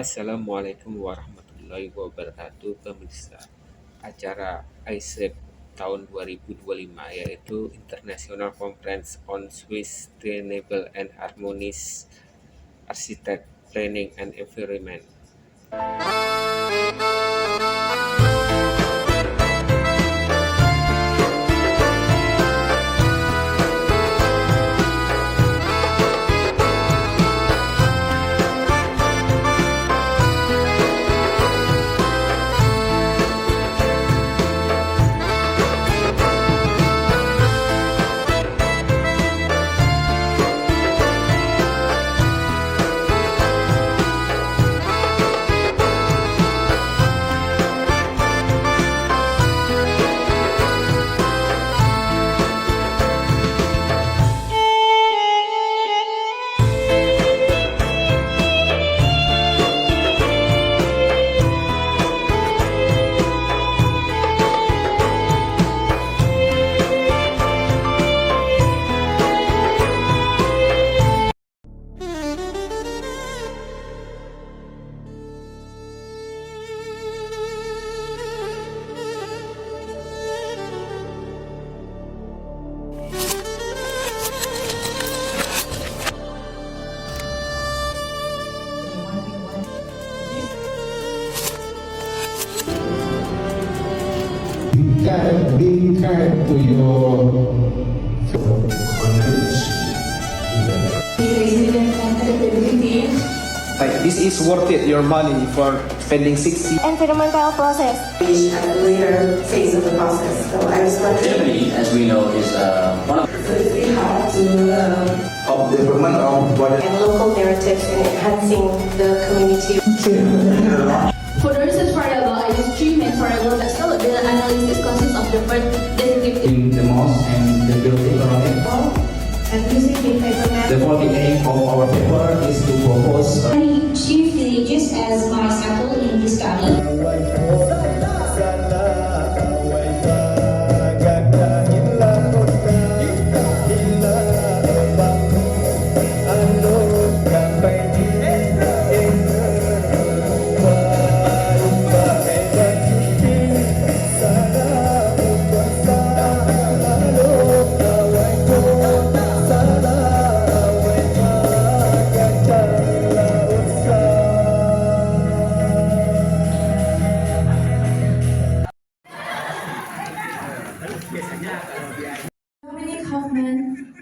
Assalamualaikum warahmatullahi wabarakatuh, pemirsa. Acara ISHAPE tahun 2025 yaitu International Conference on Sustainable and Harmonious Architect Planning and Environment. Being kind to your like this is worth it your money for spending 60 environmental process at a later phase of the process. So I was wondering, Germany, as we know, is one of so it's really hard to of development of body. and local narratives and enhancing the community. For the research variable, I use treatment variable that still the analysis consists of different descriptive. in the most and the building around it. And using the paper The whole aim of our paper is to propose Two villages as my sample in this study.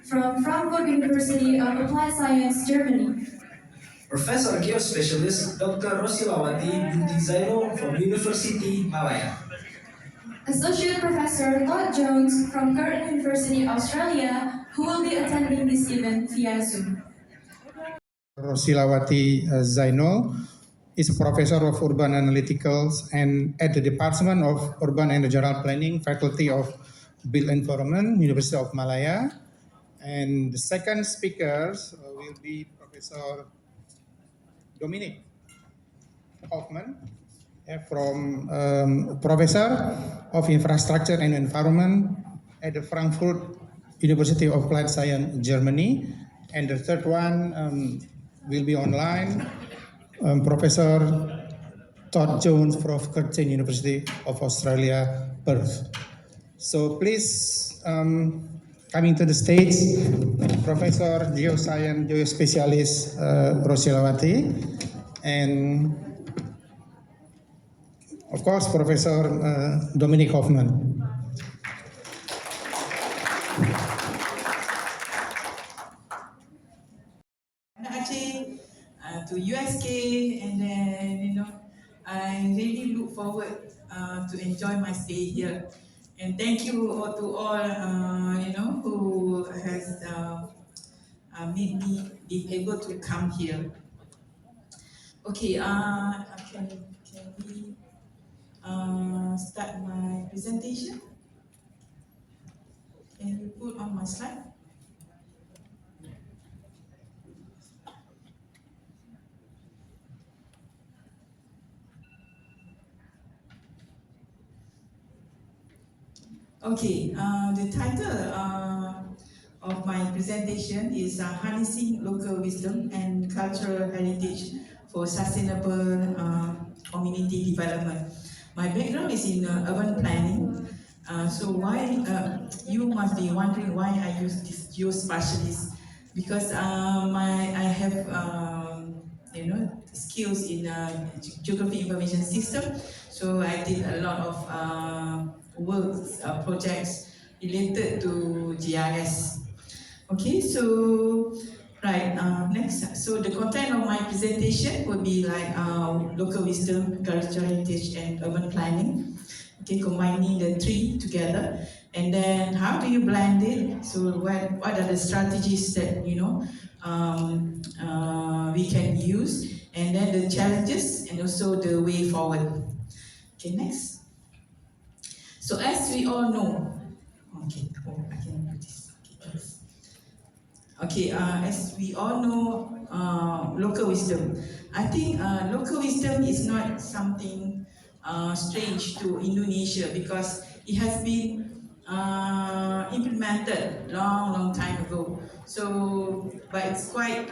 From Frankfurt University of Applied Science, Germany. Professor Geospecialist Dr. Rosilawati Binti Zainul from University Malaya. Associate Professor Todd Jones from Curtin University, Australia, who will be attending this event via Zoom. Rosilawati Zainul is a professor of urban analyticals and at the Department of Urban and Regional Planning, Faculty of Built Environment, University of Malaya. And the second speaker will be Professor Dominic Hoffman, from Professor of Infrastructure and Environment at the Frankfurt University of Applied Science, Germany. And the third one will be online, Professor Todd Jones from Curtin University of Australia, Perth. So please, coming to the stage, Professor Geoscience, Geospecialist Rosilawati, and of course, Professor Dominic Hoffman. Aceh to USK, and then I really look forward to enjoy my stay here. And thank you all to all who has made me be able to come here. Okay, can we start my presentation? Can you put on my slide? Okay, the title of of my presentation is harnessing local wisdom and cultural heritage for sustainable community development. My background is in urban planning. So why you must be wondering why I use this geospatialist, because I have skills in geography information system. So I did a lot of works projects related to GIS. Okay, so right, next. So the content of my presentation would be like local wisdom, cultural heritage, and urban planning. Okay, combining the three together, and then how do you blend it? So what are the strategies that we can use, and then the challenges, and also the way forward. Okay, next. So as we all know, okay, I can do this. Okay, next. Okay, as we all know, local wisdom. I think local wisdom is not something strange to Indonesia, because it has been implemented long time ago. So, but it's quite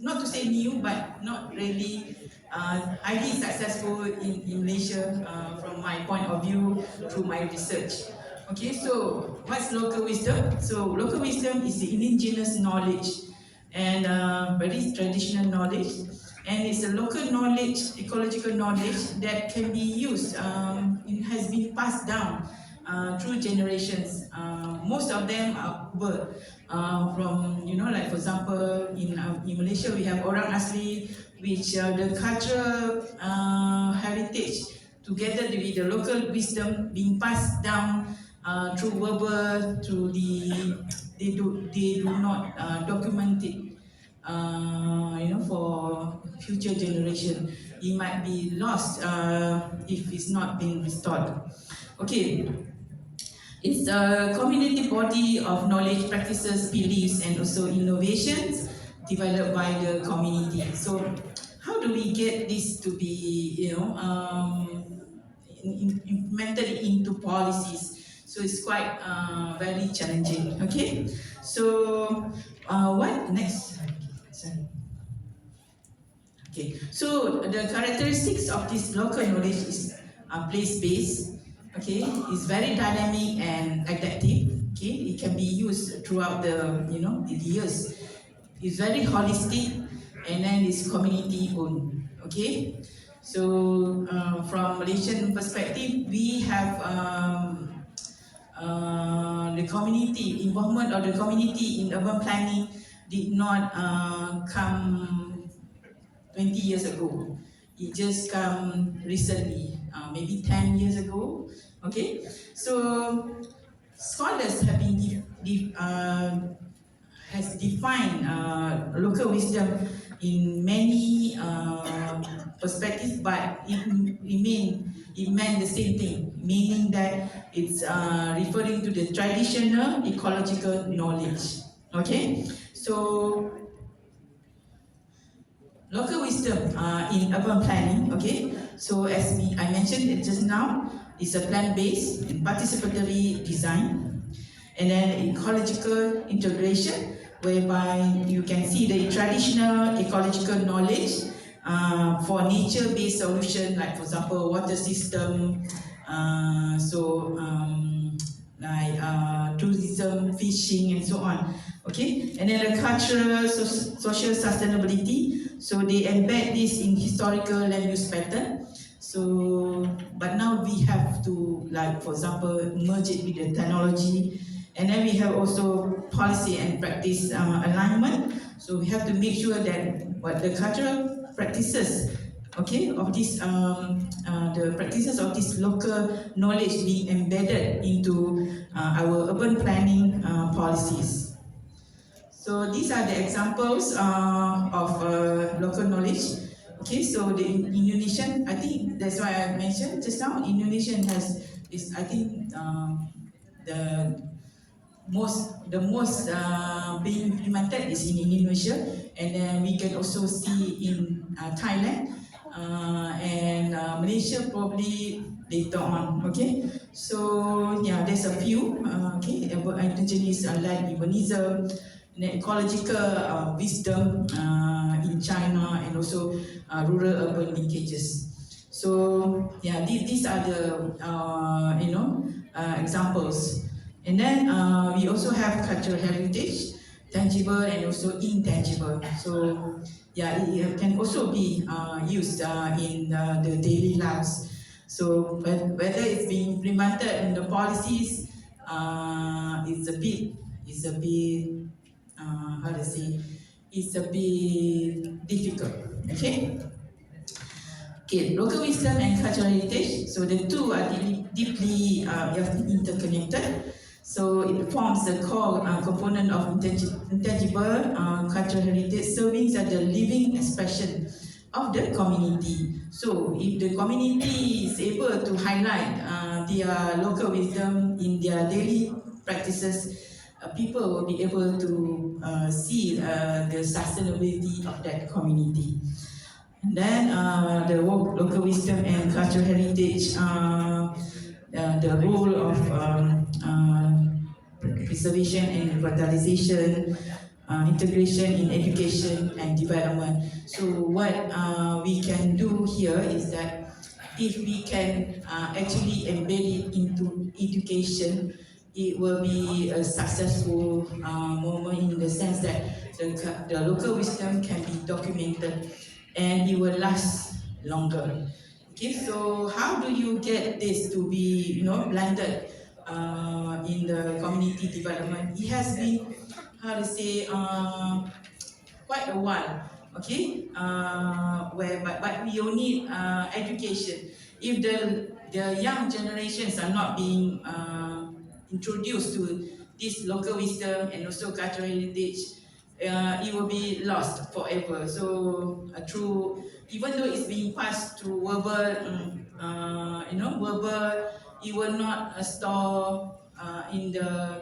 not to say new, but not really highly successful in Malaysia from my point of view through my research. Okay, so what's local wisdom? So local wisdom is the indigenous knowledge and very traditional knowledge, and it's a local knowledge, ecological knowledge that can be used. It has been passed down through generations. Most of them are from, like for example, in Malaysia we have orang asli, which the cultural heritage together with the local wisdom being passed down through verbal, through they do not document it. For future generation, it might be lost if it's not being restored. Okay, it's a community body of knowledge, practices, beliefs, and also innovations developed by the community. So, how do we get this to be, implemented into policies? So it's quite very challenging. Okay, so what next? Sorry. Okay, so the characteristics of this local knowledge is place-based. Okay, it's very dynamic and adaptive. Okay, it can be used throughout the the years. It's very holistic, and then it's community-owned. Okay, so from Malaysian perspective, we have the community involvement of the community in urban planning did not come 20 years ago. It just come recently, maybe 10 years ago. Okay, so scholars have been has defined local wisdom in many perspectives, but it meant the same thing, meaning that it's referring to the traditional ecological knowledge. Okay, so local wisdom in urban planning. Okay, so as I mentioned it just now, it's a plan-based and participatory design, and then ecological integration, whereby you can see the traditional ecological knowledge for nature-based solution, like for example water system, like tourism, fishing, and so on. Okay, and then the cultural, social sustainability. So they embed this in historical land use pattern. So, but now we have to, like for example, merge it with the technology, and then we have also policy and practice alignment. So we have to make sure that what the cultural practices, okay, of this the practices of this local knowledge being embedded into our urban planning policies. So these are the examples of local knowledge. Okay, so the Indonesian, I think that's why I mentioned just now, Indonesian has is, I think, the most being implemented is in Indonesia, and then we can also see in Thailand, and Malaysia probably later on. Okay, so yeah, there's a few about indigenous land urbanism, and then ecological wisdom in China, and also rural-urban linkages. So yeah, these are the examples. And then we also have cultural heritage, tangible and also intangible. So yeah, it can also be used in the daily lives. So whether it's being implemented in the policies, it's a bit how to say, it's a bit difficult. Okay. Okay, local wisdom and cultural heritage. So the two are deeply interconnected. So it forms the core component of intangible cultural heritage, serving as the living expression of the community. So if the community is able to highlight their local wisdom in their daily practices, people will be able to see the sustainability of that community. And then the local wisdom and cultural heritage, the role of preservation and revitalization, integration in education and development. So what we can do here is that if we can actually embed it into education, it will be a successful moment in the sense that the local wisdom can be documented and it will last longer. Okay, so how do you get this to be, blended in the community development? It has been, how to say, quite a while. Okay, but we all need education. If the young generations are not being introduced to this local wisdom and also cultural heritage, it will be lost forever. So through, even though it's being passed through verbal, verbal, it will not store in the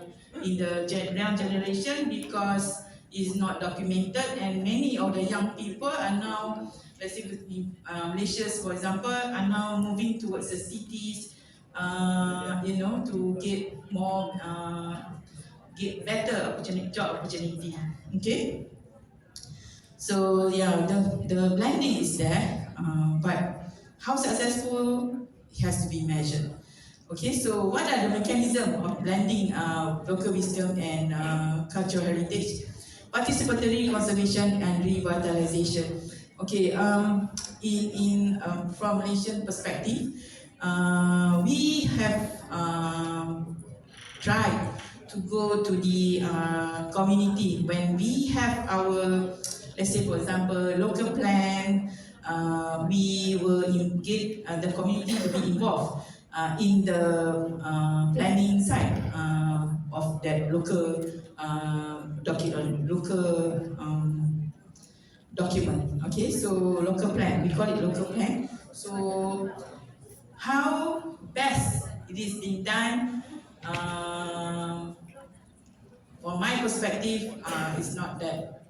young generation because it's not documented, and many of the young people are now, let's say, Malaysia, for example, are now moving towards the cities, to get more. Get better job opportunity. Okay, so yeah, the blending is there, but how successful, it has to be measured. Okay, so what are the mechanisms of blending local wisdom and cultural heritage? Participatory conservation and revitalization. Okay, from Malaysian perspective, we have tried to go to the community when we have our, let's say for example, local plan. We will get the community to be involved in the planning side of that local document. Okay, so local plan, we call it local plan. So how best it is being done, from my perspective, it's not that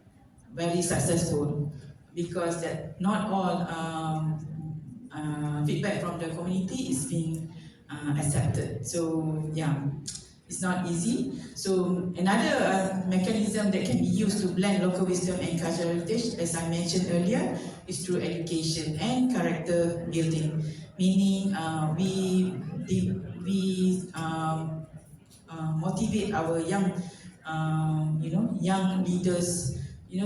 very successful because that not all feedback from the community is being accepted. So yeah, it's not easy. So another mechanism that can be used to blend local wisdom and cultural heritage, as I mentioned earlier, is through education and character building. Meaning, we motivate our young, young leaders,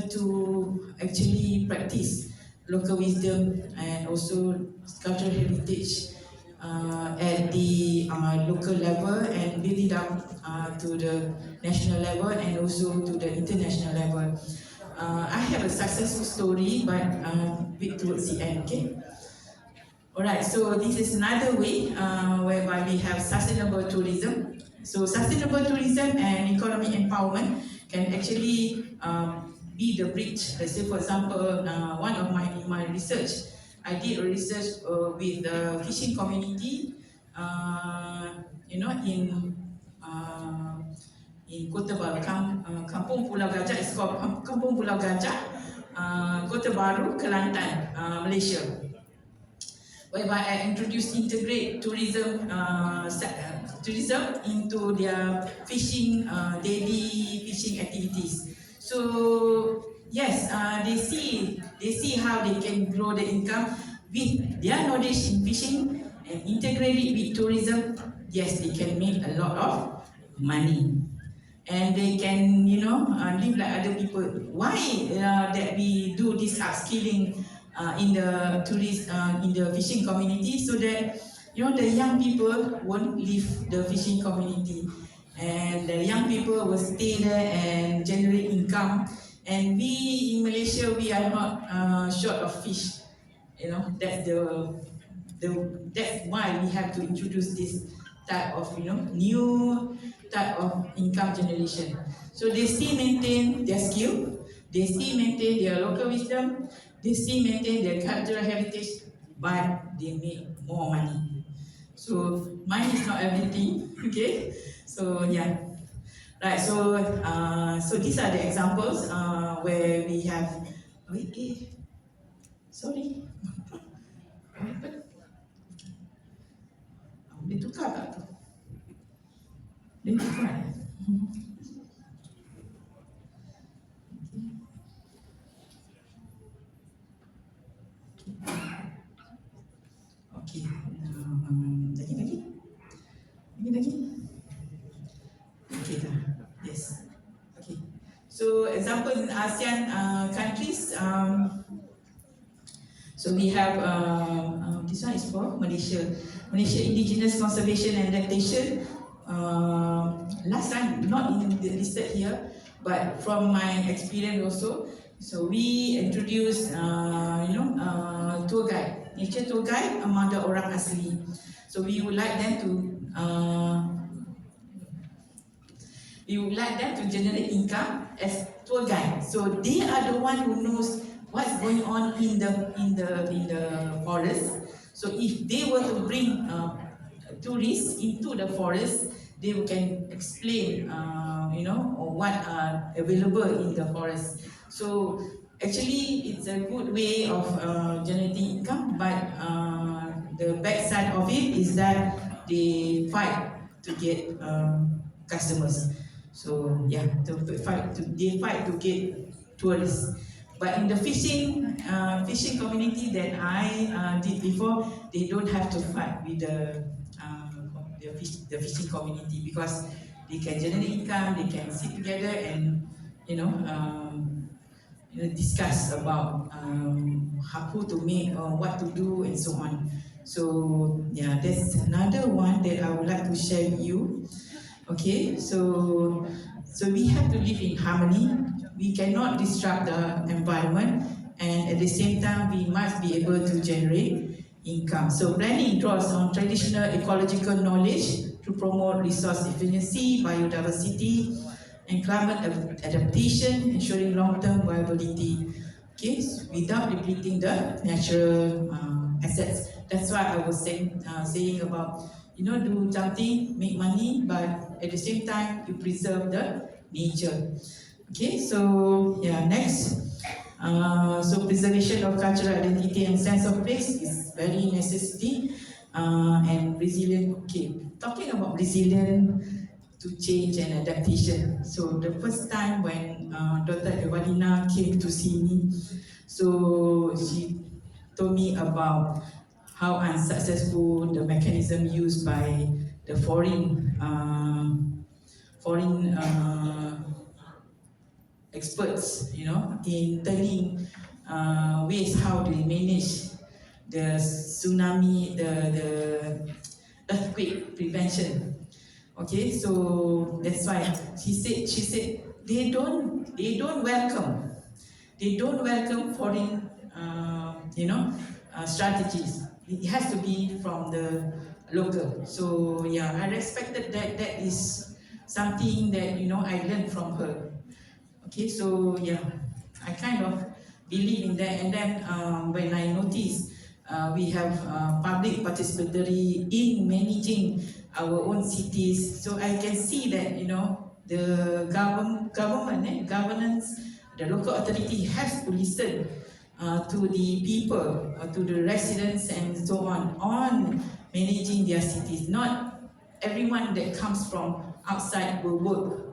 to actually practice local wisdom and also cultural heritage at the local level and build it up to the national level and also to the international level. I have a successful story, but bit towards the end. Okay. Alright, so this is another way whereby we have sustainable tourism. So sustainable tourism and economic empowerment can actually be the bridge. Let's say, for example, one of my research, I did a research with the fishing community, in Kota Baru, Kampung Pulau Gajah. It's called Kampung Pulau Gajah, Kota Baru, Kelantan, Malaysia. whereby I introduce integrate tourism into their fishing daily fishing activities. So yes, they see how they can grow the income with their knowledge in fishing and integrate it with tourism. Yes, they can make a lot of money and they can live like other people. Why that we do this upskilling in the in the fishing community, so that the young people won't leave the fishing community and the young people will stay there and generate income. And we in Malaysia, we are not short of fish. That's that's why we have to introduce this type of new type of income generation. So they still maintain their skill, they still maintain their local wisdom, they still maintain their cultural heritage, but they make more money. So money is not everything, okay? So yeah, right. So these are the examples where we have. Okay, sorry. Dia tukar tak tu? Dia tukar. Okay. Lagi. Okay dah. Yes. Okay. So example in ASEAN countries. So we have this one is for Malaysia. Malaysia Indigenous Conservation and Adaptation. Last time not listed here, but from my experience also. So we introduce tour guide, nature tour guide among the orang asli. So we would like them to generate income as tour guide. So they are the one who knows what's going on in the forest. So if they were to bring tourists into the forest, they can explain what are available in the forest. So actually it's a good way of generating income, but the bad side of it is that they fight to get customers. So yeah, they fight to get tourists. But in the fishing community that I did before, they don't have to fight with the fishing community, because they can generate income. They can sit together and discuss about how to make, what to do, and so on. So yeah, that's another one that I would like to share with you. Okay, so we have to live in harmony. We cannot disrupt the environment, and at the same time, we must be able to generate income. So planning draws on traditional ecological knowledge to promote resource efficiency, biodiversity, and climate adaptation, ensuring long-term viability. Okay, without depleting the natural assets. That's why I was saying about do something, make money, but at the same time you preserve the nature. Okay, so yeah, next. So preservation of cultural identity and sense of place is very necessity and resilient. Okay, talking about resilient to change and adaptation. So the first time when Dr. Evalina came to see me, so she told me about how unsuccessful the mechanism used by the foreign experts, in telling ways how they manage the tsunami, the earthquake prevention. Okay, so that's why she said they don't welcome foreign strategies. It has to be from the local. So yeah, I respected that. That is something that I learned from her. Okay, so yeah, I kind of believe in that. And then when I noticed we have public participatory in managing our own cities, so I can see that the governance, the local authority has to listen to the people, to the residents and so on managing their cities. Not everyone that comes from outside will work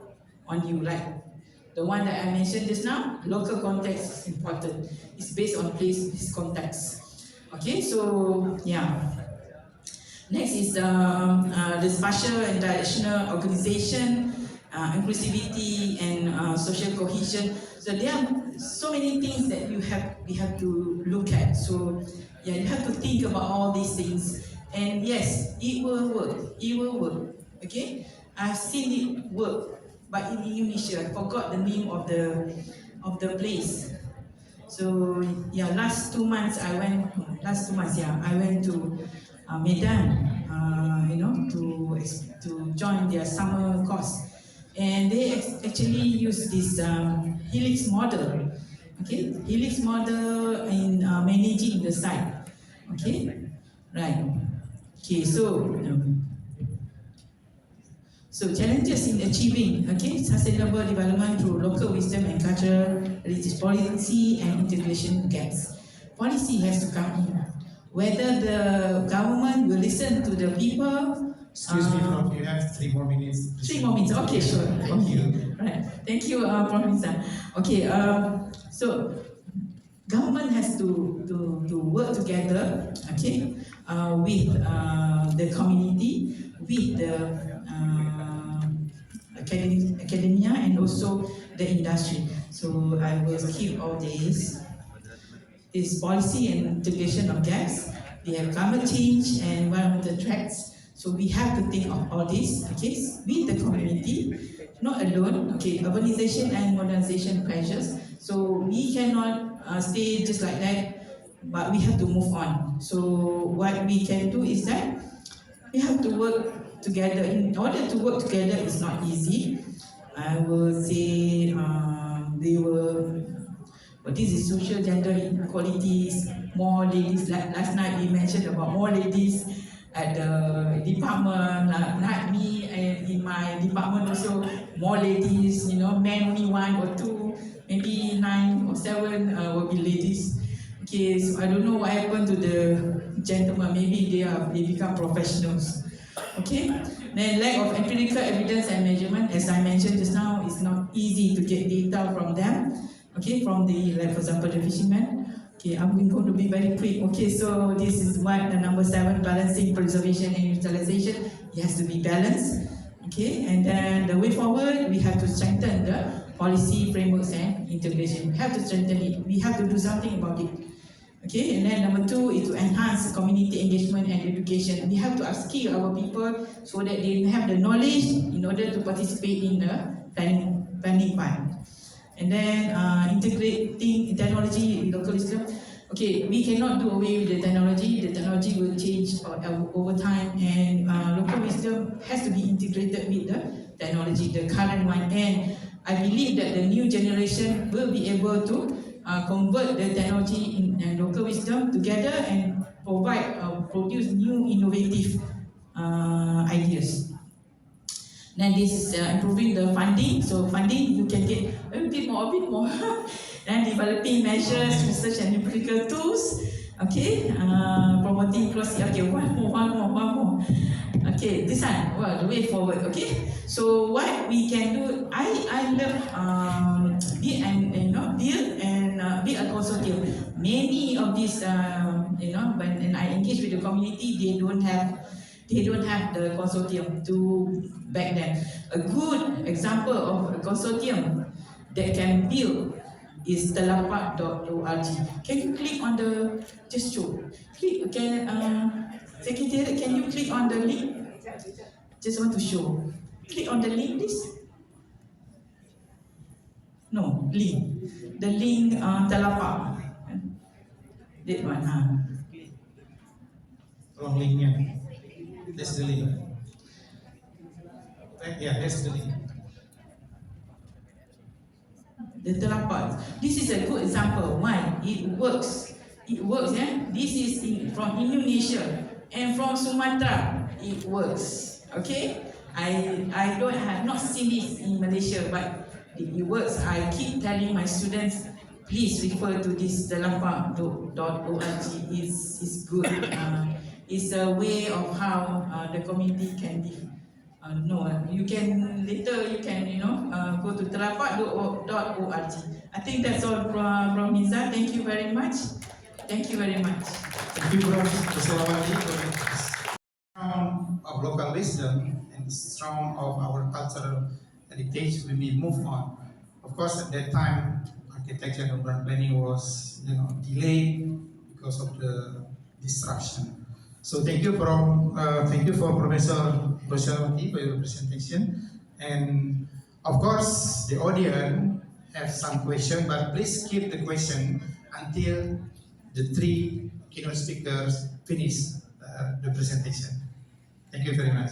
on you. Like the one that I mentioned just now, local context is important. It's based on place context. Okay, so yeah. Next is the spatial and directional organization, inclusivity and social cohesion. So there are so many things that we have to look at. So yeah, you have to think about all these things. And yes, it will work. It will work. Okay, I've seen it work, but in Indonesia, I forgot the name of the place. So yeah, last 2 months I went. I went to Medan, to join their summer course, and they actually use this helix model. Okay, helix model in managing the site. Okay, right. Okay, so challenges in achieving sustainable development through local wisdom and cultural heritage policy and integration gaps. Policy has to come in. Whether the government will listen to the people. Excuse me, Prof, you have 3 more minutes. 3 more minutes, okay, sure. Thank you. Right, thank you, Prof. Nisa. Okay, so government has to work together, with the community, with the academia, and also the industry. So I will skip all this. This policy and integration of gaps. We have climate change and environmental threats. So we have to think of all this, with the community, not alone. Urbanization and modernization pressures. So we cannot stay just like that, but we have to move on. So what we can do is that we have to work together. In order to work together, it's not easy. I will say this is social gender inequalities, more ladies. Last night we mentioned about more ladies at the department, not me, and in my department also, more ladies, men only 1 or 2, maybe 9 or 7 will be ladies. Okay, so I don't know what happened to the gentlemen, maybe they become professionals. Okay, then lack of empirical evidence and measurement, as I mentioned just now, it's not easy to get data from them. From the, like for example, the fishermen. I'm going to be very quick. So this is what the number 7, balancing preservation and utilization. It has to be balanced. And then the way forward, we have to strengthen the policy frameworks and integration. We have to strengthen it. We have to do something about it. And then number 2 is to enhance community engagement and education. We have to upskill our people so that they have the knowledge in order to participate in the planning part. And then integrating technology in local wisdom. We cannot do away with the technology. The technology will change over time, and local wisdom has to be integrated with the technology, the current one. And I believe that the new generation will be able to convert the technology and local wisdom together and produce new innovative ideas. Then this is improving the funding. So funding, you can get a bit more. Then developing measures, research and empirical tools. Promoting inclusivity. One more. This one, the way forward. So what we can do, I love build a consortium. Many of these, when I engage with the community, they don't have the consortium to back them. A good example of a consortium that can build is telapak.org. Can you click on the, just show, Secretariat, can you click on the link? Just want to show. Click on the link, please. No, link. The link telapak. That one. Wrong linknya. That's the link. Yeah, that's the link. The telapak. This is a good example. Why? It works. This is from Indonesia and from Sumatra. It works. I have not seen this in Malaysia, but it works. I keep telling my students, please refer to this dalapak.org is good. It's a way of how the community can be know. You can later go to dalapak.org. I think that's all from Niza. Thank you very much. Thank you very much. Thank you, Prof. Kusawati, for strong of local wisdom and strong of our cultural heritage when we move on. Of course, at that time, architecture and urban planning was, delayed because of the disruption. So thank you for Professor Kusawati for your presentation. And of course, the audience have some question, but please keep the question until the three keynote speakers finish the presentation. Thank you very much.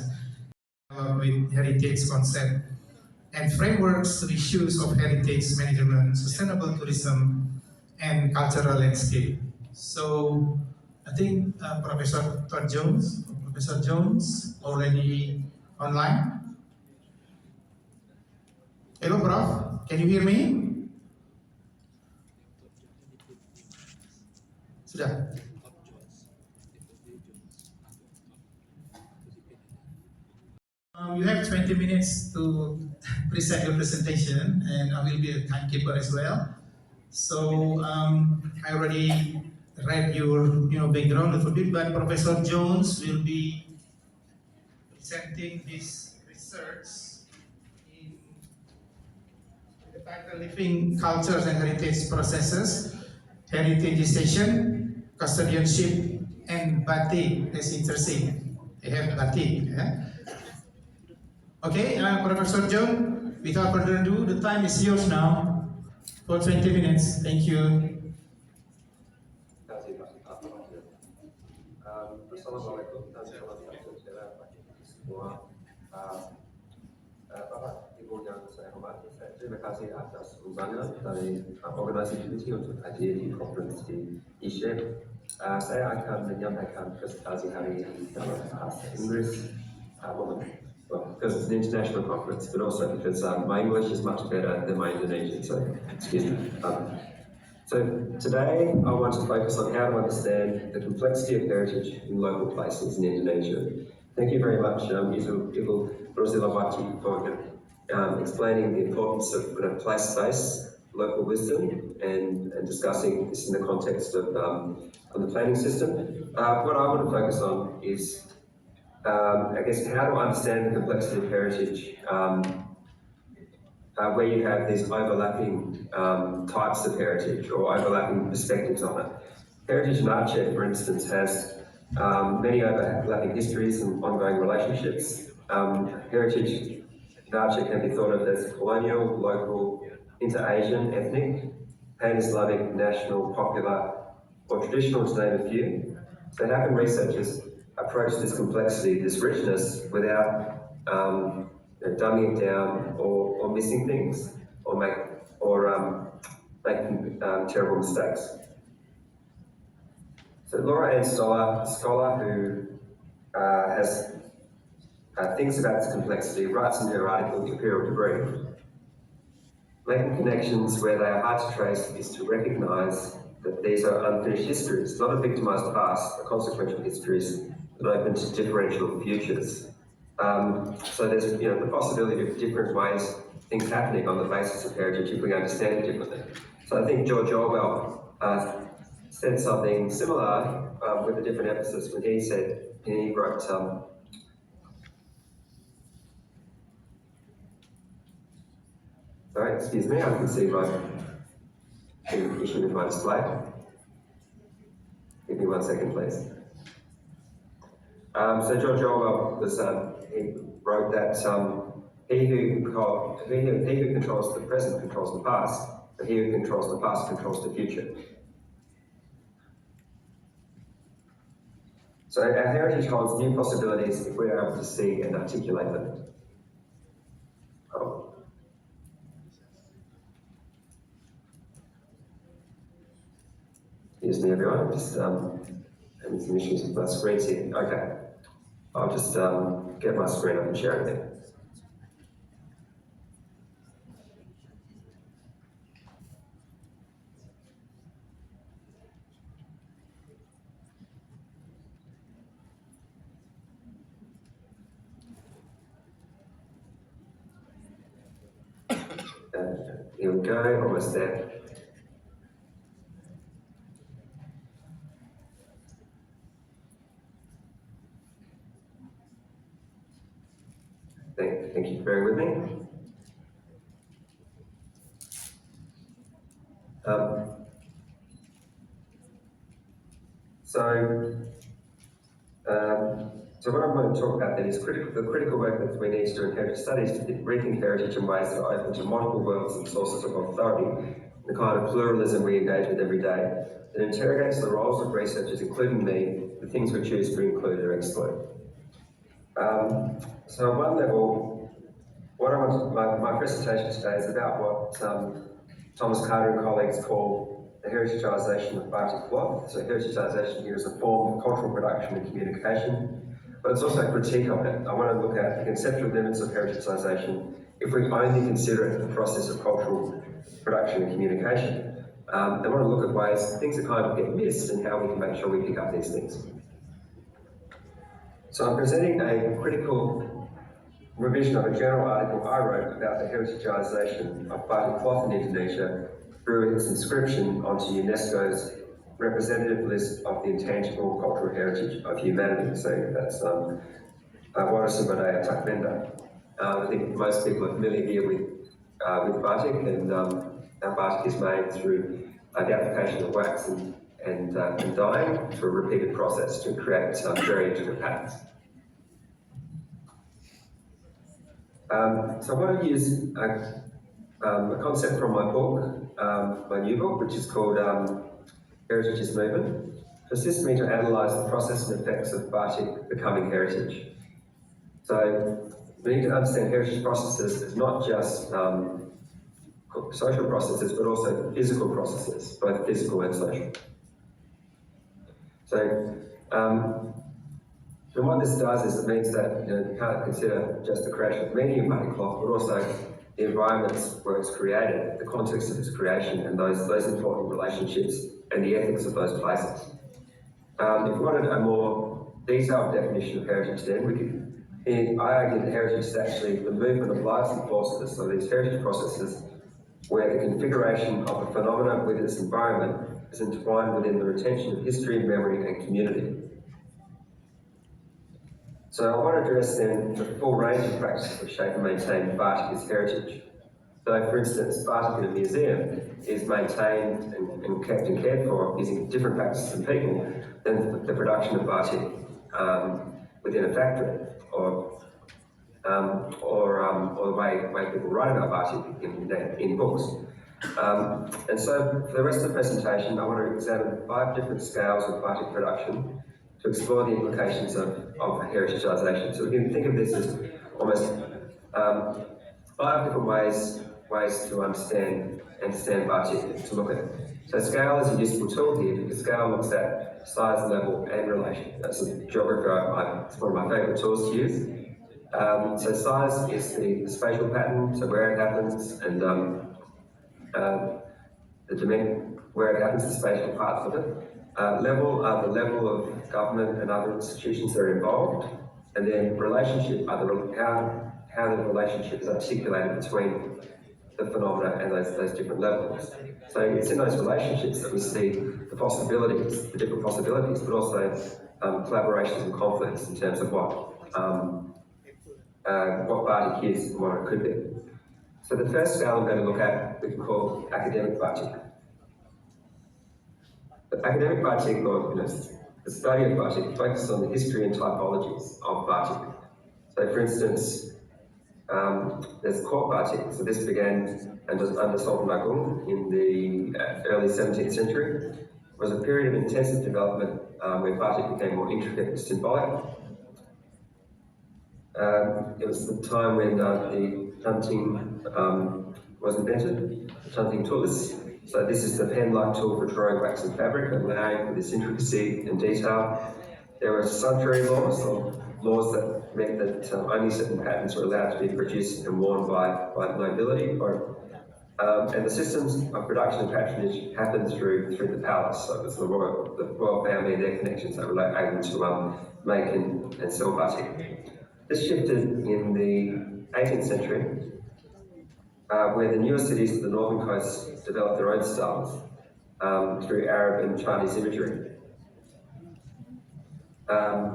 With heritage concept and frameworks to issues of heritage management, sustainable tourism, and cultural landscape. So I think Professor Jones already online. Hello, Prof. Can you hear me? Sudah. You have 20 minutes to present your presentation, and I will be a timekeeper as well. So I already read your background a little bit, but Professor Jones will be presenting his research in the title Living Cultures and Heritage Processes, Heritagization, Custodianship, and Batik. That's interesting. They have Batik. Yeah? Okay, Professor John, without further ado, the time is yours now for 20 minutes. Thank you. Assalamualaikum dan selamat sejahtera bagi semua. Bapak Ibu yang saya hormati, terima kasih atas undangan dari organisasi ini untuk hadir di konferensi ISHAPE. Saya akan menyampaikan presentasi hari ini dalam bahasa Inggris. Because it's an international conference, but also because my English is much better than my Indonesian, so excuse me. So today I want to focus on how to understand the complexity of heritage in local places in Indonesia. Thank you very much, Ibu Rosilawati, for explaining the importance of place space, local wisdom, and discussing this in the context of the planning system. What I want to focus on is I guess how to understand the complexity of heritage, where you have these overlapping types of heritage or overlapping perspectives on it. Heritage in Aceh, for instance, has many overlapping histories and ongoing relationships. Heritage in Aceh can be thought of as colonial, local, inter-Asian, ethnic, pan-Islamic, national, popular, or traditional, to name a few. So how can researchers approach this complexity, this richness, without dumbing it down or missing things or making terrible mistakes? So Laura Ann Stoller, a scholar who thinks about this complexity, writes in her article, Imperial Debris. Making connections where they are hard to trace is to recognise that these are unfinished histories, not a victimised past, but consequential histories that open to differential futures. So there's the possibility of different ways things happening on the basis of heritage if we understand it differently. So I think George Orwell said something similar with a different emphasis when he wrote sorry, excuse me, I can see my issue with my display. Give me 1 second, please. So George Orwell he wrote that he who controls the present controls the past, but he who controls the past controls the future. So our heritage holds new possibilities if we are able to see and articulate them. Excuse me, everyone. I'm just having some issues with my screens here. Okay. I'll just get my screen up and share it there. Here we go, almost there. Thank you for bearing with me. So what I'm going to talk about then is the critical work that we need to do in heritage studies to rethink heritage in ways that are open to multiple worlds and sources of authority, the kind of pluralism we engage with every day, that interrogates the roles of researchers, including me, the things we choose to include or exclude. So on one level, my presentation today is about what Thomas Carter and colleagues call the heritageisation of Batik cloth. So heritageisation here is a form of cultural production and communication, but it's also a critique of it. I want to look at the conceptual limits of heritageisation if we only consider it the process of cultural production and communication. I want to look at ways, things that kind of get missed and how we can make sure we pick up these things. So I'm presenting a critical revision of a journal article I wrote about the heritageisation of Batik cloth in Indonesia through its inscription onto UNESCO's representative list of the intangible cultural heritage of humanity. So that's Warisan Budaya Tak Benda. I think most people are familiar here with Batik, and Batik is made through the application of wax and dyeing through a repeated process to create very intricate patterns. So I want to use a concept from my book, my new book, which is called Heritage is Movement, to assist me to analyse the process and effects of Batik becoming heritage. So we need to understand heritage processes as not just social processes, but also physical processes, both physical and social. So, and what this does is it means that you can't consider just the creation of meaning in Batik cloth, but also the environments where it's created, the context of its creation, and those important relationships and the ethics of those places. If we wanted a more detailed definition of heritage, then I argue that heritage is actually the movement of lives and forces, so these heritage processes, where the configuration of a phenomenon with its environment is entwined within the retention of history, memory, and community. So I want to address then the full range of practices that shape and maintain Batik's heritage. So for instance, Batik in a museum is maintained and kept and cared for using different practices and people than the production of Batik within a factory or the way people write about Batik in books. And so for the rest of the presentation, I want to examine 5 different scales of Batik production to explore the implications of heritageisation. So we can think of this as almost 5 different ways to understand Batik, to look at it. So scale is a useful tool here because scale looks at size, level, and relation. That's a geographer, it's one of my favourite tools to use. So size is the spatial pattern, so where it happens, and the dimension where it happens, the spatial parts of it. Level are the level of government and other institutions that are involved, and then relationship are how the relationship is articulated between the phenomena and those different levels. So it's in those relationships that we see the possibilities, the different possibilities, but also collaborations and conflicts in terms of what Batik is and what it could be. So the first scale I'm going to look at, we can call academic Batik. The academic Batik, or the study of Batik, focuses on the history and typologies of Batik. So for instance, there's court Batik. So this began under Sultan Agung in the early 17th century. It was a period of intensive development where Batik became more intricate and symbolic. It was the time when the hunting was invented, the hunting tools. So this is the pen-like tool for drawing wax and fabric, allowing for this intricacy and detail. There were sumptuary laws, or laws that meant that only certain patterns were allowed to be produced and worn by the nobility. And the systems of production and patronage happened through the palace. So it was the royal family and their connections that were able to make and sell Batik. This shifted in the 18th century where the newer cities of the northern coast developed their own styles through Arab and Chinese imagery.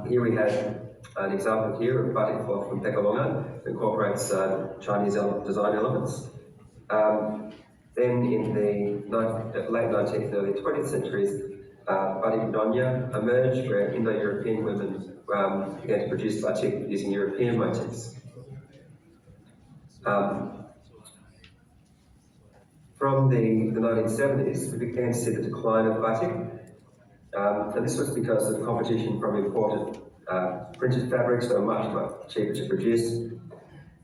Here we have an example here of batik cloth from Pekalongan that incorporates Chinese design elements. Then in the late 19th, early 20th centuries, batik Donya emerged where Indo-European women began to produce batik using European motifs. From the 1970s, we began to see the decline of batik. And this was because of competition from imported printed fabrics that were much cheaper to produce.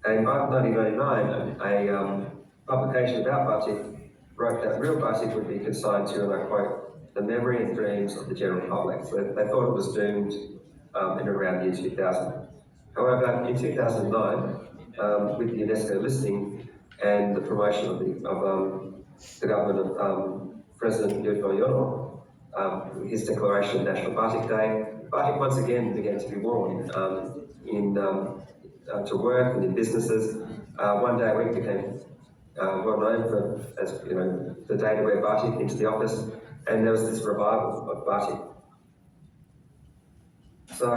And by 1999, a publication about batik wrote that real batik would be consigned to, and I quote, the memory and dreams of the general public. So they thought it was doomed in around the year 2000. However, in 2009, with the UNESCO listing and the promotion of the government of President Yudho Yono, his declaration of National Batik Day, batik once again began to be worn to work and in businesses. One day a week became well known for, as you know, the day to wear batik into the office, and there was this revival of batik. So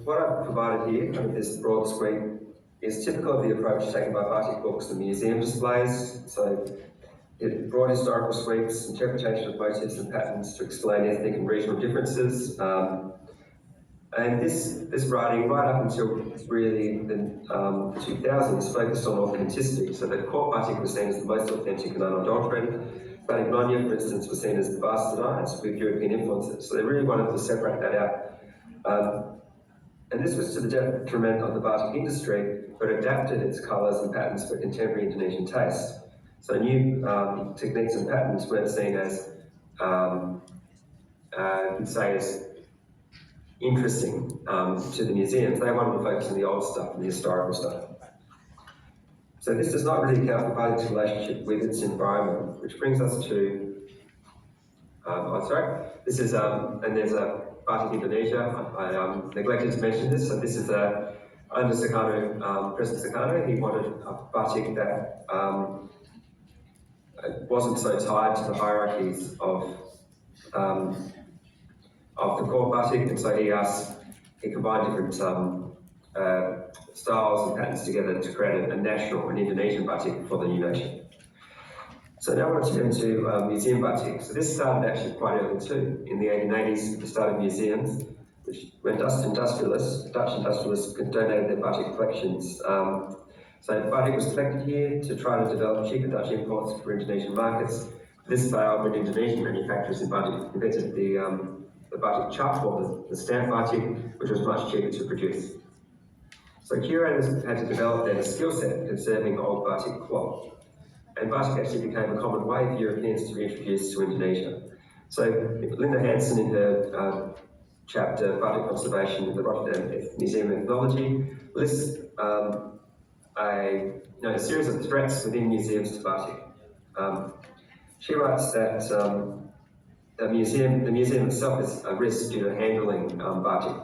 what I've provided here under this broad screen is typical of the approach taken by batik books and museum displays. So broad historical sweeps, interpretation of motifs and patterns to explain ethnic and regional differences. And this writing, right up until really the 2000s, focused on authenticity. So that court batik was seen as the most authentic and unadulterated. Batik Nonya, for instance, was seen as bastardized with European influences. So they really wanted to separate that out. And this was to the detriment of the batik industry, but adapted its colours and patterns for contemporary Indonesian taste. So new techniques and patterns weren't seen as, you'd say, as interesting to the museums. They wanted to focus on the old stuff and the historical stuff. So this does not really account for batik's relationship with its environment, which brings us to, this is, and there's a Batik Indonesia. I neglected to mention this. So this is under Sukarno, President Sukarno. He wanted a batik that wasn't so tied to the hierarchies of the core batik, and so he combined different styles and patterns together to create a national and Indonesian batik for the new nation. So now I want to turn to museum batik. So this started actually quite early too. In the 1880s, with the start of museums, when Dutch industrialists donated their batik collections. So batik was collected here to try to develop cheaper Dutch imports for Indonesian markets. This failed when Indonesian manufacturers invented the batik cap, or the stamp batik, which was much cheaper to produce. So curators had to develop their skill set conserving old batik cloth. And batik actually became a common way for Europeans to be introduced to Indonesia. So Linda Hansen, in her chapter, Batik Conservation in the Rotterdam Museum of Ethnology, lists a series of threats within museums to batik. She writes that the museum itself is a risk due to handling batik.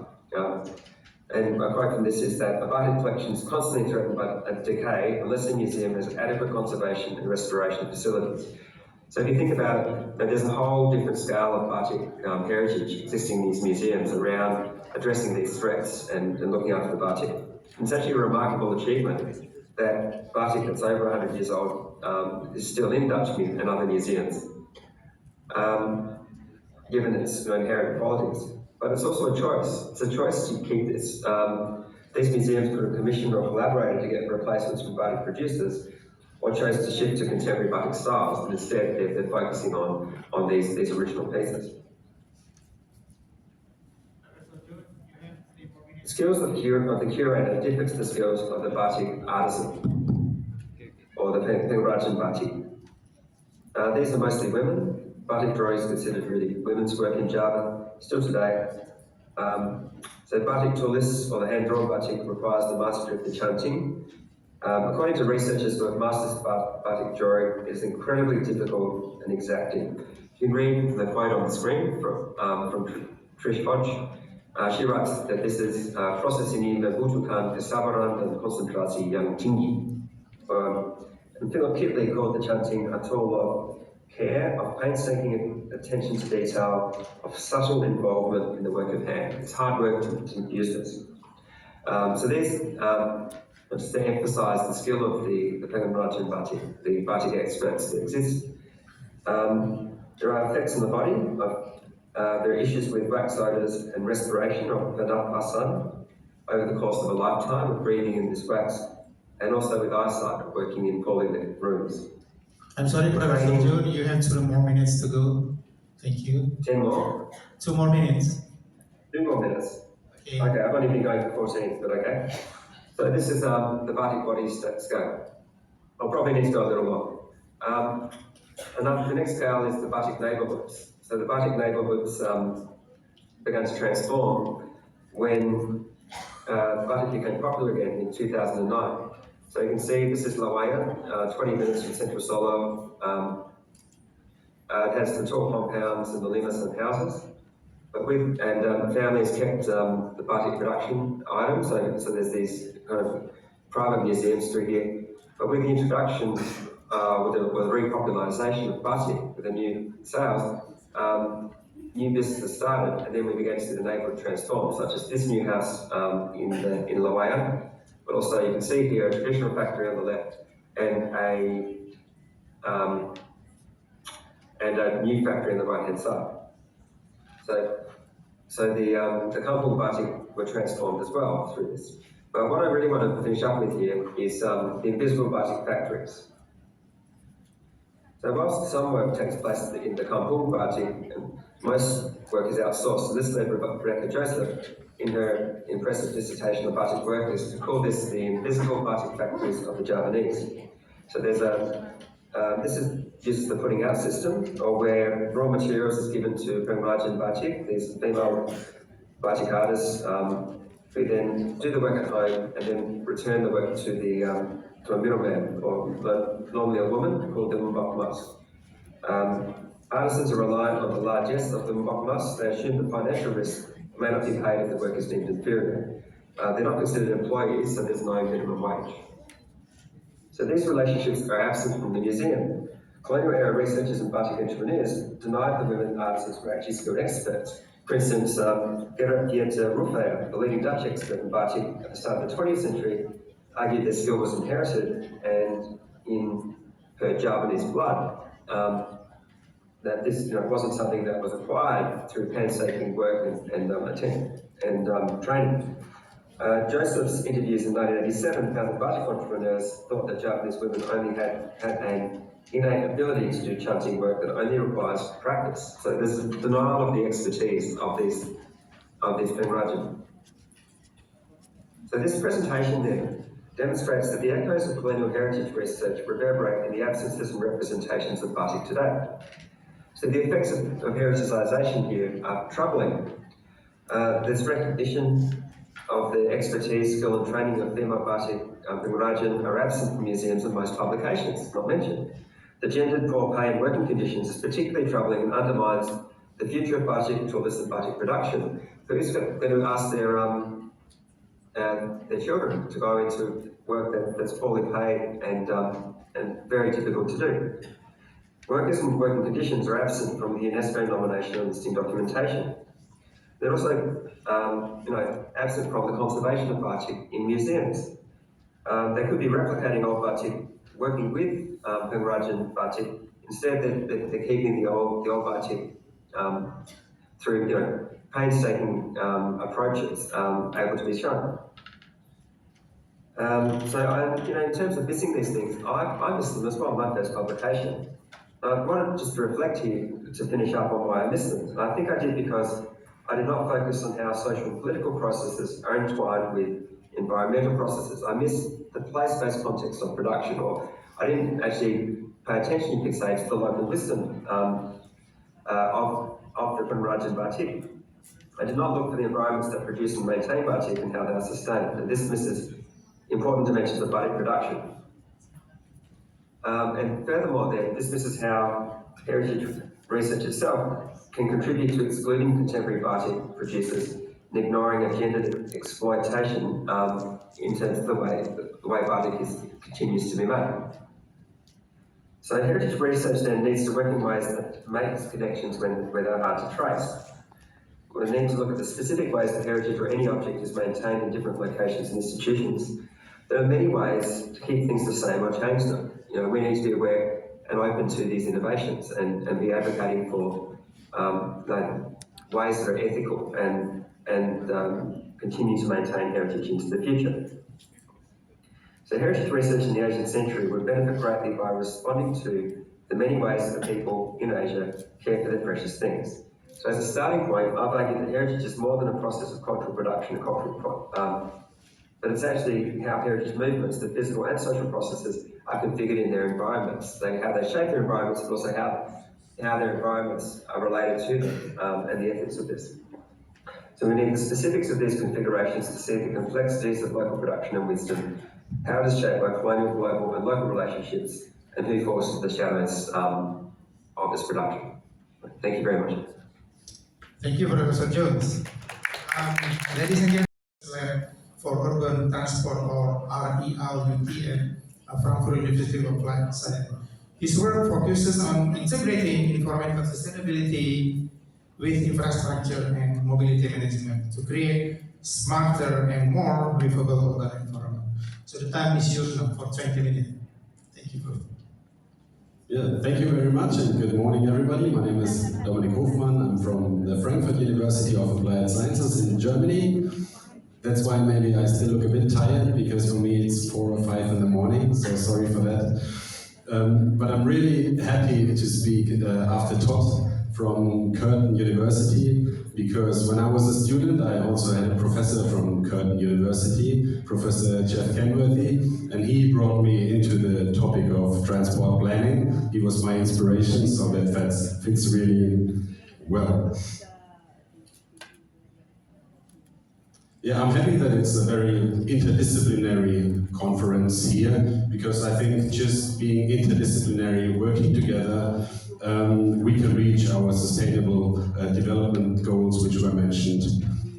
And a quote from this is that a batik collection is constantly threatened by a decay unless the museum has adequate conservation and restoration facilities. So if you think about it, there's a whole different scale of batik heritage existing in these museums around addressing these threats and looking after the batik. And it's actually a remarkable achievement that batik that's over 100 years old is still in Dutch and other museums, given its inherent qualities. But it's also a choice. It's a choice to keep this. These museums could have commissioned or collaborated to get replacements from batik producers, or chose to shift to contemporary batik styles, and instead they're focusing on these original pieces. The skills of the curator differ to the skills of the batik artisan, or the pengrajin batik. These are mostly women. Batik drawing is considered really women's work in Java, still today. So batik tulis, or the hand-drawn batik, requires the mastery of the chanting. According to researchers who have mastered batik drawing, it is incredibly difficult and exacting. You can read the quote on the screen from Trish Hodge. She writes that this is proses ini membutuhkan kesabaran dan konsentrasi yang tinggi. And Philip Kitley called the chanting a tool of care, of painstaking attention to detail, of subtle involvement in the work of hand. It's hard work to use this. So these, just to emphasise the skill of the Penguin batik, the batik experts that exist. There are effects on the body. There are issues with wax odours and respiration of Banda Asan over the course of a lifetime of breathing in this wax, and also with eyesight of working in poorly lit rooms. I'm sorry, Professor June, you have 2 more minutes to go. Thank you. 10 more? 2 more minutes. 2 more minutes. Okay. Okay, I've only been going for 14, but okay. So this is the batik body scale. I'll probably need to go a little long. The next scale is the batik navel loops. So the batik navel loops began to transform when batik became popular again in 2009. So you can see this is Lawaya, 20 minutes from Central Solo. It has the tall compounds and the limas and houses. But families kept the batik production items, so there's these kind of private museums through here. But with the introduction, with the repopularisation of batik, with the new sales, new businesses started, and then we began to see the neighbourhood transform, such as this new house in Lawaya, but also you can see here a traditional factory on the left and a new factory on the right-hand side. So the Kampung batik were transformed as well through this. But what I really want to finish up with here is the invisible batik factories. So whilst some work takes place in the Kampung batik, and most work is outsourced, so this led Rebecca Joseph in her impressive dissertation on batik workers to call this the invisible batik factories of the Javanese. So there's uses the putting out system, or where raw materials is given to Pengrajin batik, these female batik artists, who then do the work at home and then return the work to a middleman, or normally a woman, called the Mbok Mas. Artisans are reliant on the largesse of the Mbok Mas. They assume the financial risk may not be paid if the work is deemed inferior. They're not considered employees, so there's no minimum wage. So these relationships are absent from the museum. Colonial era researchers and batik engineers denied the women artisans were actually skilled experts. For instance, Gerrit Rufeyer, the leading Dutch expert in batik at the start of the 20th century, argued their skill was inherited and in her Javanese blood, that this wasn't something that was acquired through painstaking work and training. Joseph's interviews in 1987 found that batik entrepreneurs thought that Javanese women only had an innate ability to do chanting work that only requires practice. So there's a denial of the expertise of these Pengrajin. So this presentation then demonstrates that the echoes of colonial heritage research reverberate in the absences and representations of batik today. So the effects of heritage here are troubling. There's recognition of the expertise, skill and training of female batik Pengrajin are absent from museums and most publications, not mentioned. The gendered poor pay and working conditions is particularly troubling and undermines the future of batik, tools and batik production. Who's going to ask their children to go into work that's poorly paid and very difficult to do? Workers and working conditions are absent from the UNESCO nomination and listing documentation. They're also absent from the conservation of batik in museums. They could be replicating old batik, working with Pengrajin batik. Instead, they're keeping the old batik through painstaking approaches able to be shown. In terms of missing these things, I missed them as well in my first publication. I wanted just to reflect here to finish up on why I missed them. I think I did because I did not focus on how social and political processes are entwined with environmental processes. I missed the place-based context of production, or I didn't actually pay attention, you could say, to the local wisdom of the Pengrajin batik. I did not look for the environments that produce and maintain batik and how they are sustained, and this misses important dimensions of batik production. And furthermore, this misses how heritage research itself can contribute to excluding contemporary batik producers and ignoring a gendered exploitation in terms of the way batik continues to be made. So heritage research then needs to work in ways that make connections when they're hard to trace. We need to look at the specific ways that heritage or any object is maintained in different locations and institutions. There are many ways to keep things the same or change them. We need to be aware and open to these innovations and be advocating for ways that are ethical and continue to maintain heritage into the future. So heritage research in the Asian century would benefit greatly by responding to the many ways that people in Asia care for their precious things. So as a starting point, I've argued that heritage is more than a process of cultural production and but it's actually how heritage movements, the physical and social processes, are configured in their environments. How they shape their environments, but also how their environments are related to them and the ethics of this. So we need the specifics of these configurations to see the complexities of local production and wisdom, how it is shaped by colonial, global and local relationships, and who forces the shadows of this production. Thank you very much. Thank you, Professor Jones. Ladies and gentlemen, for urban transport or RELUT at Frankfurt University of Applied Science. His work focuses on integrating environmental sustainability with infrastructure and mobility management to create smarter and more livable urban environment. So the time is yours now for 20 minutes. Thank you, Prof. Yeah, thank you very much and good morning everybody. My name is Dominik Hofmann. I'm from the Frankfurt University of Applied Sciences in Germany. That's why maybe I still look a bit tired, because for me it's 4 or 5 in the morning, so sorry for that. But I'm really happy to speak after Todd from Curtin University, because when I was a student I also had a professor from Curtin University, Professor Jeff Kenworthy, and he brought me into the topic of transport planning. He was my inspiration, so that fits really well. Yeah, I'm happy that it's a very interdisciplinary conference here, because I think just being interdisciplinary, working together, we can reach our sustainable development goals, which were mentioned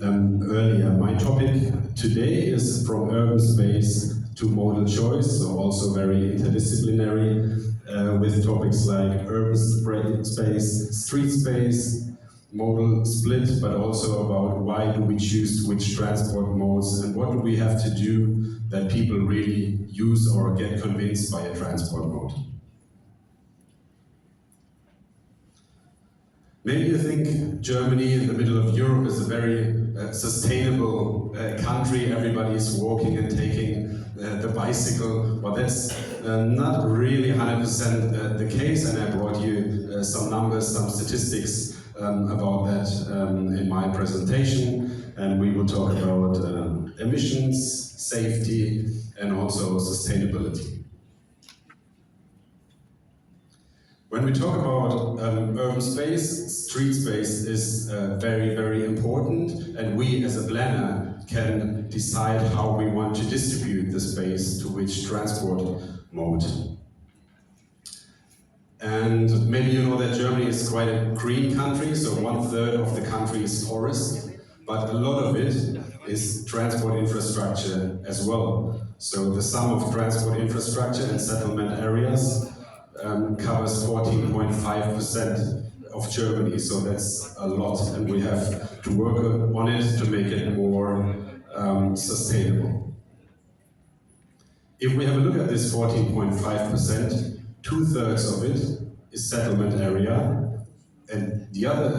earlier. My topic today is from urban space to modal choice, so also very interdisciplinary, with topics like urban space, street space, modal split, but also about why do we choose which transport modes and what do we have to do that people really use or get convinced by a transport mode. Maybe you think Germany in the middle of Europe is a very sustainable country. Everybody is walking and taking the bicycle, but that's not really 100% the case, and I brought you some numbers, some statistics about that in my presentation, and we will talk about emissions, safety, and also sustainability. When we talk about urban space, street space is very, very important, and we as a planner can decide how we want to distribute the space to which transport mode. And maybe you know that Germany is quite a green country, so 1/3 of the country is forest, but a lot of it is transport infrastructure as well. So the sum of transport infrastructure and settlement areas covers 14.5% of Germany, so that's a lot, and we have to work on it to make it more sustainable. If we have a look at this 14.5%, 2/3 of it is settlement area, and the other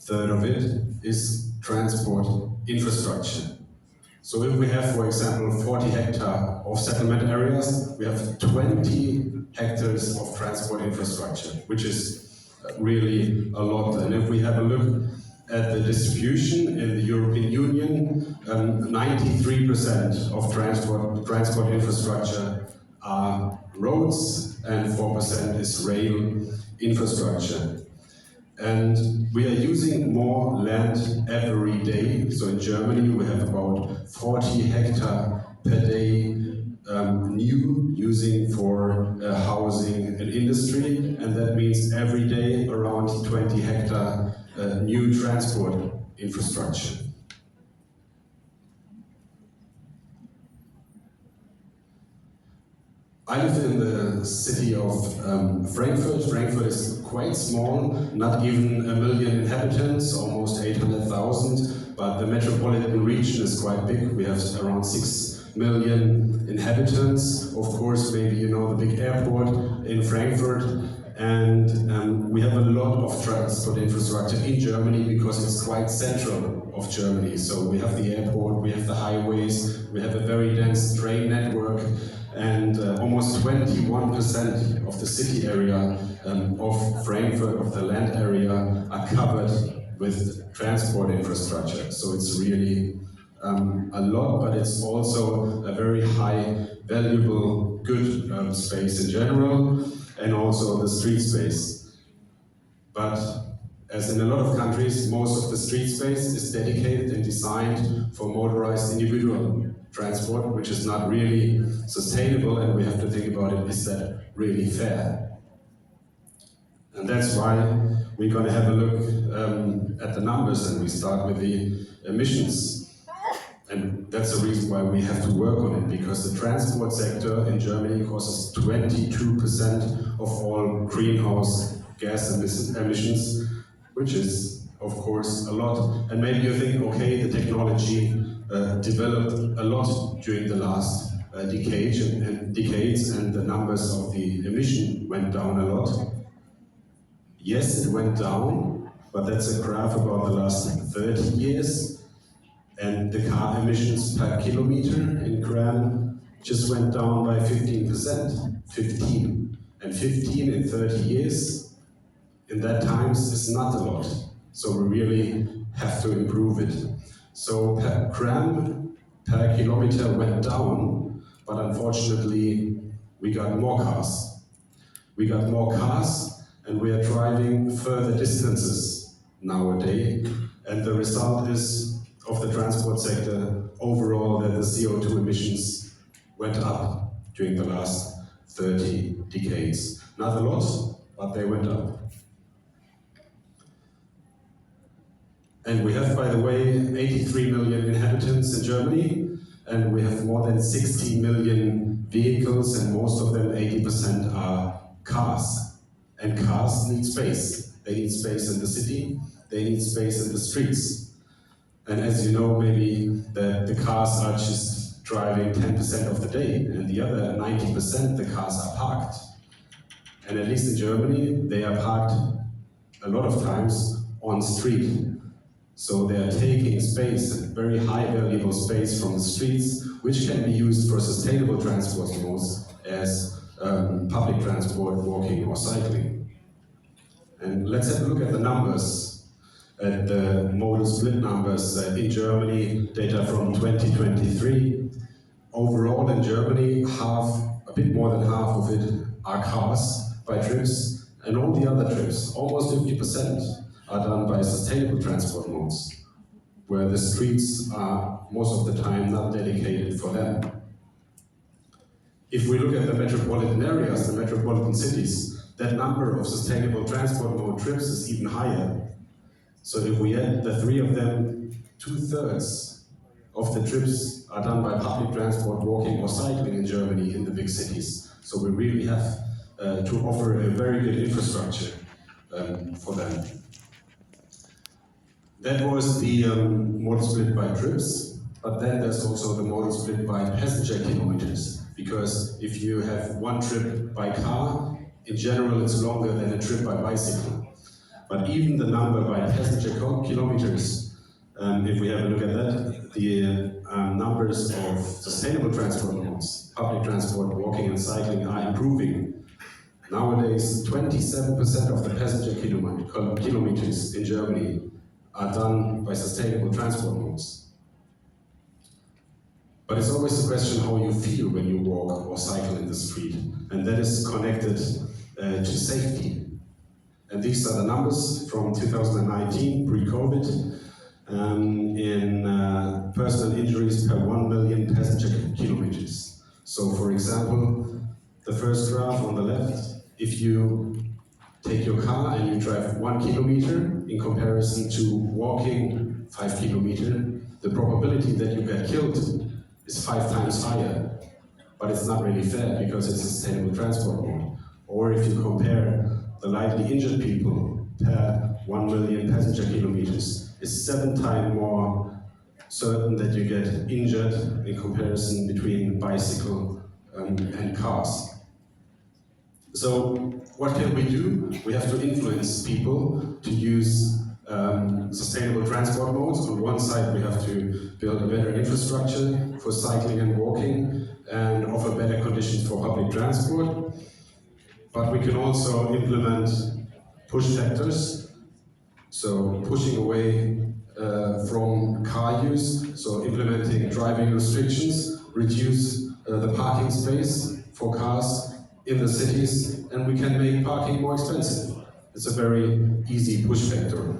third of it is transport infrastructure. So if we have, for example, 40 hectares of settlement areas, we have 20 hectares of transport infrastructure, which is really a lot. And if we have a look at the distribution in the European Union, 93% of transport infrastructure are roads and 4% is rail infrastructure. And we are using more land every day. So in Germany we have about 40 hectares per day new using for housing and industry, and that means every day around 20 hectares new transport infrastructure. I live in the city of Frankfurt. Frankfurt is quite small, not even 1 million inhabitants, almost 800,000, but the metropolitan region is quite big. We have around 6 million inhabitants. Of course, maybe you know the big airport in Frankfurt, and we have a lot of transport infrastructure in Germany because it's quite central of Germany. So we have the airport, we have the highways, we have a very dense train network, and almost 21% of the city area of Frankfurt, of the land area, are covered with transport infrastructure. So it's really a lot, but it's also a very high, valuable, good space in general, and also the street space. But as in a lot of countries, most of the street space is dedicated and designed for motorized individual transport, which is not really sustainable, and we have to think about it, is that really fair? And that's why we're going to have a look at the numbers, and we start with the emissions. And that's the reason why we have to work on it, because the transport sector in Germany causes 22% of all greenhouse gas emissions, which is, of course, a lot. And maybe you think, okay, the technology developed a lot during the last decades, and the numbers of the emission went down a lot. Yes, it went down, but that's a graph about the last 30 years. And the car emissions per kilometer in gram just went down by 15%. 15. And 15 in 30 years, in that times, is not a lot. So we really have to improve it. So per gram per kilometer went down, but unfortunately we got more cars. We got more cars, and we are driving further distances nowadays. And the result is, of the transport sector overall, that the CO2 emissions went up during the last 30 decades. Not a lot, but they went up. And we have, by the way, 83 million inhabitants in Germany, and we have more than 60 million vehicles, and most of them, 80%, are cars. And cars need space. They need space in the city, they need space in the streets. And as you know, maybe the cars are just driving 10% of the day, and the other 90% the cars are parked. And at least in Germany, they are parked a lot of times on street. So they are taking space, very high valuable space from the streets, which can be used for sustainable transport modes as public transport, walking or cycling. And let's have a look at the numbers. At the modal split numbers in Germany, data from 2023. Overall in Germany, a bit more than half of it are cars by trips, and all the other trips, almost 50%, are done by sustainable transport modes, where the streets are most of the time not dedicated for them. If we look at the metropolitan areas, the metropolitan cities, that number of sustainable transport mode trips is even higher. So if we add the three of them, 2/3 of the trips are done by public transport, walking or cycling in Germany in the big cities. So we really have to offer a very good infrastructure for them. That was the modal split by trips, but then there's also the modal split by passenger kilometers. Because if you have one trip by car, in general it's longer than a trip by bicycle. But even the number by passenger kilometers, if we have a look at that, the numbers of sustainable transport modes, public transport, walking and cycling, are improving. Nowadays, 27% of the passenger kilometers in Germany are done by sustainable transport modes. But it's always the question how you feel when you walk or cycle in the street, and that is connected to safety. And these are the numbers from 2019, pre-COVID, in personal injuries per 1 million passenger kilometers. So for example, the first graph on the left, if you take your car and you drive 1 kilometer in comparison to walking 5 kilometers, the probability that you get killed is 5 times higher. but it's not really fair because it's a sustainable transport mode. Or if you compare the lightly injured people per 1 million passenger kilometers, it's 7 times more certain that you get injured in comparison between bicycle and cars. So what can we do? We have to influence people to use sustainable transport modes. On one side, we have to build a better infrastructure for cycling and walking and offer better conditions for public transport. But we can also implement push factors, so pushing away from car use, so implementing driving restrictions, reduce the parking space for cars in the cities, and we can make parking more expensive. It's a very easy push factor.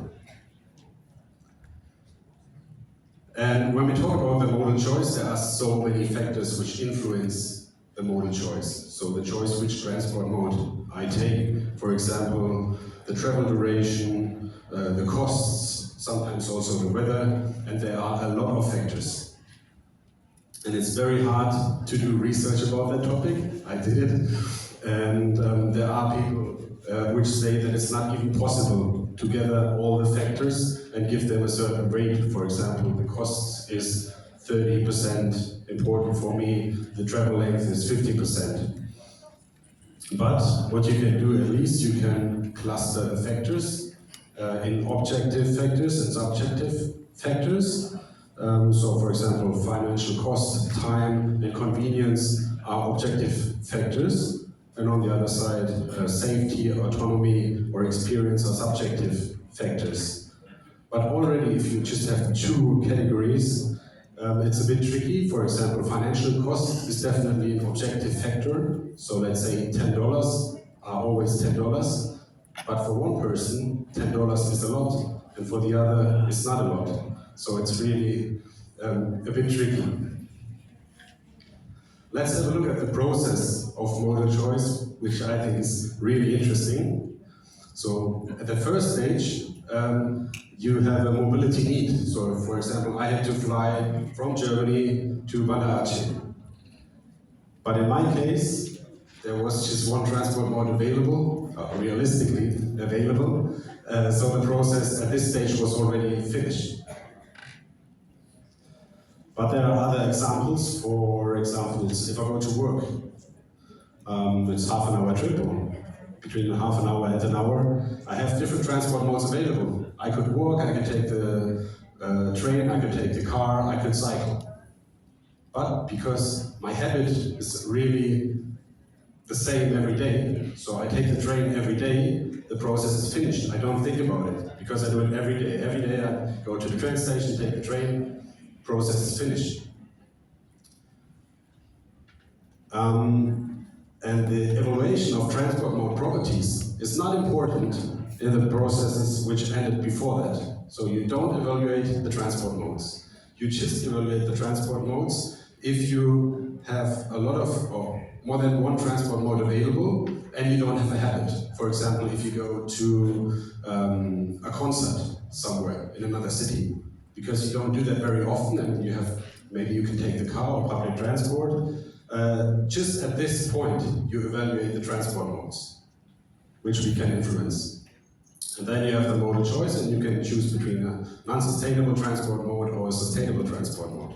And when we talk about the modal choice, there are so many factors which influence the modal choice. So the choice which transport mode I take, for example, the travel duration, the costs, sometimes also the weather, and there are a lot of factors. And it's very hard to do research about that topic. I did it. And there are people which say that it's not even possible to gather all the factors and give them a certain rate. For example, the cost is 30% important for me, the travel length is 50%. But what you can do, at least you can cluster the factors in objective factors and subjective factors. So for example, financial cost, time and convenience are objective factors. And on the other side, safety, autonomy or experience are subjective factors. But already if you just have 2 categories, it's a bit tricky. For example, financial cost is definitely an objective factor. So let's say $10 are always $10. But for one person, $10 is a lot, and for the other, it's not a lot. So it's really a bit tricky. Let's have a look at the process of modal choice, which I think is really interesting. So at the first stage, you have a mobility need. So for example, I had to fly from Germany to Banda, Aceh. But in my case, there was just one transport mode available, realistically available. So the process at this stage was already finished. But there are other examples. For example, if I go to work, it's half an hour trip, or between half an hour and an hour. I have different transport modes available. I could walk, I could take the train, I could take the car, I could cycle. But because my habit is really the same every day, so I take the train every day, the process is finished. I don't think about it, because I do it every day. Every day I go to the train station, take the train, process is finished. And the evaluation of transport mode properties is not important in the processes which ended before that. So you don't evaluate the transport modes. You just evaluate the transport modes if you have a lot of, or more than one transport mode available, and you don't have a habit. For example, if you go to a concert somewhere in another city, because you don't do that very often, and you have, maybe you can take the car or public transport. Just at this point, you evaluate the transport modes, which we can influence. And then you have the modal choice, and you can choose between a non-sustainable transport mode or a sustainable transport mode.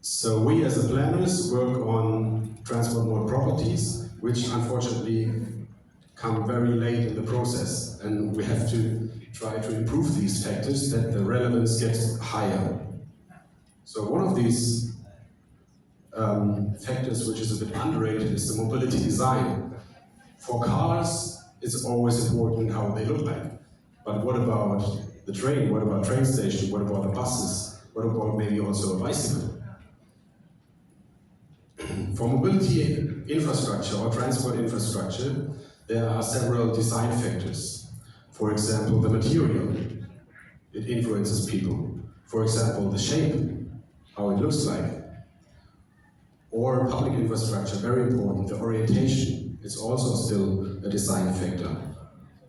So we as the planners work on transport mode properties, which unfortunately come very late in the process, and we have to try to improve these factors that the relevance gets higher. So one of these factors which is a bit underrated is the mobility design. For cars, it's always important how they look like. But what about the train? What about train station? What about the buses? What about maybe also a bicycle? For mobility infrastructure or transport infrastructure, there are several design factors. For example, the material, it influences people. For example, the shape, how it looks like. Or public infrastructure, very important, the orientation, it's also still a design factor.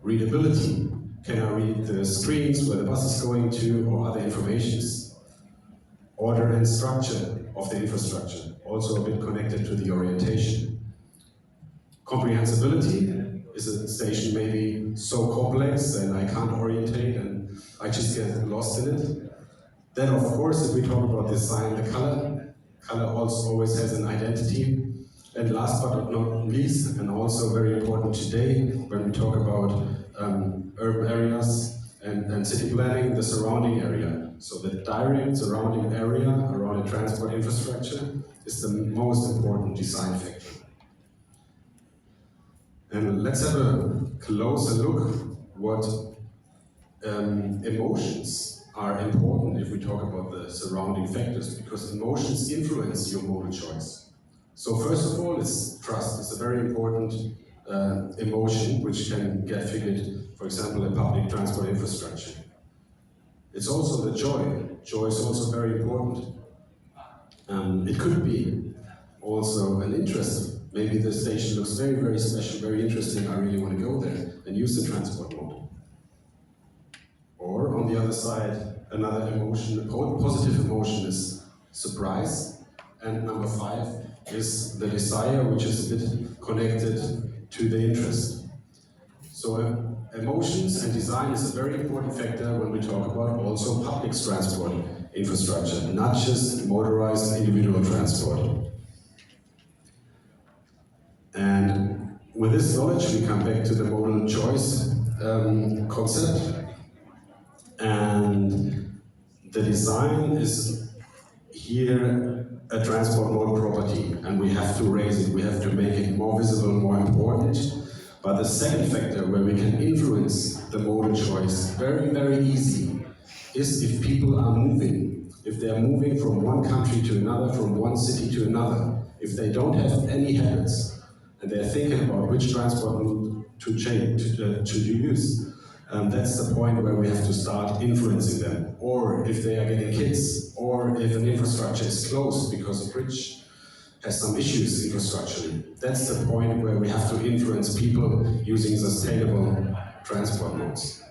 Readability, can I read the screens where the bus is going to, or other informations? Order and structure of the infrastructure. also a bit connected to the orientation. Comprehensibility is a station maybe so complex and I can't orientate and I just get lost in it. Then of course, if we talk about design, the color also always has an identity. And last but not least, and also very important today, when we talk about urban areas and city planning, the surrounding area. So the direct surrounding area around a transport infrastructure is the most important design factor. And let's have a closer look what emotions are important if we talk about the surrounding factors, because emotions influence your modal choice. So first of all, it's trust. It's a very important emotion which can get figured, for example, in public transport infrastructure. It's also the joy. Joy is also very important. It could be also an interest. Maybe the station looks very, very special, very interesting. I really want to go there and use the transport mode. Or on the other side, another emotion, a positive emotion is surprise. And number 5 is the desire, which is a bit connected to the interest. So emotions and design is a very important factor when we talk about also public transport infrastructure, not just motorized individual transport. And with this knowledge, we come back to the modal choice concept. And the design is here a transport mode property, and we have to raise it, we have to make it more visible, more important. But the second factor where we can influence the modal choice very, very easy is if people are moving. If they are moving from one country to another, from one city to another, if they don't have any habits and they're thinking about which transport mode to use, that's the point where we have to start influencing them. Or if they are getting kids, or if an infrastructure is closed because a bridge has some issues infrastructurally. That's the point where we have to influence people using sustainable transport modes.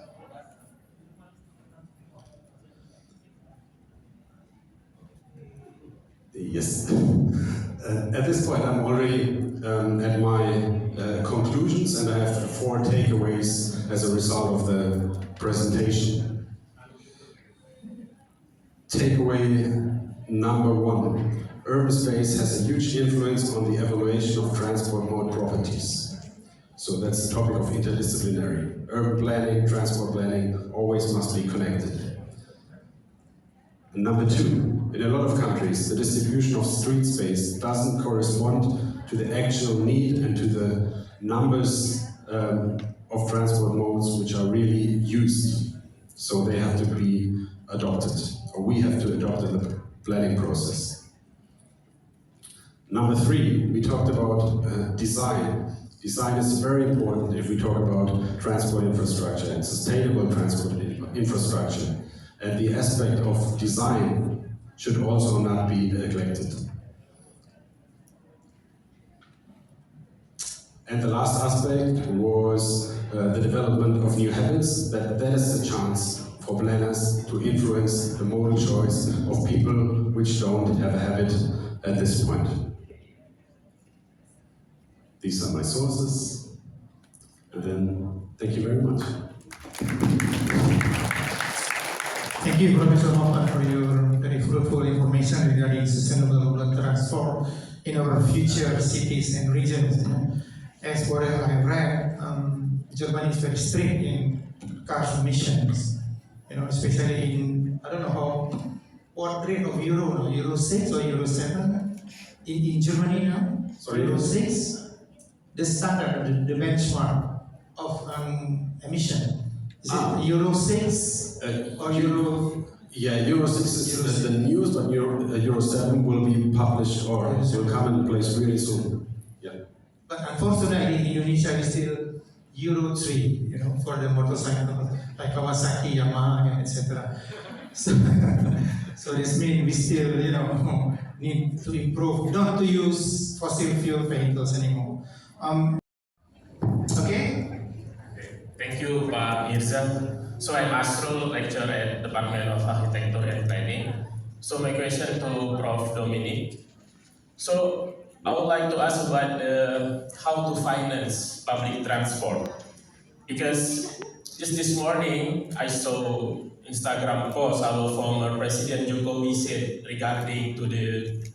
Yes. At this point, I'm already at my conclusions, and I have 4 takeaways as a result of the presentation. Takeaway number 1. Urban space has a huge influence on the evaluation of transport mode properties. So that's the topic of interdisciplinary. Urban planning, transport planning always must be connected. And number 2, in a lot of countries, the distribution of street space doesn't correspond to the actual need and to the numbers of transport modes which are really used. So they have to be adopted, or we have to adopt in the planning process. Number 3, we talked about design. Design is very important if we talk about transport infrastructure and sustainable transport infrastructure. And the aspect of design should also not be neglected. And the last aspect was the development of new habits. That is the chance for planners to influence the modal choice of people which don't have a habit at this point. These are my sources. And then, thank you very much. Thank you, Professor Mohammed, for your very fruitful information regarding sustainable urban transport in our future cities and regions. As what I have read, Germany is very strict in cars emissions. Especially in, I don't know what grade of Euro, Euro 6 or Euro 7 in Germany now? Sorry, Euro 6, the standard, the benchmark of emission. Is it Euro 6 or Euro? Yeah, Euro 6 is the news, but Euro 7 will be published or will come into place really soon. Yeah. But unfortunately, in Indonesia is still Euro 3, for the motorcycle, like Kawasaki, Yamaha, etc. So this means we still, need to improve, not to use fossil fuel vehicles anymore. Okay. Thank you, Pak Mirza. So I'm Asrul, lecturer at Department of Architecture and Planning. So my question to Prof. Dominic. So I would like to ask about how to finance public transport, because just this morning I saw Instagram post our former President Jokowi said regarding to the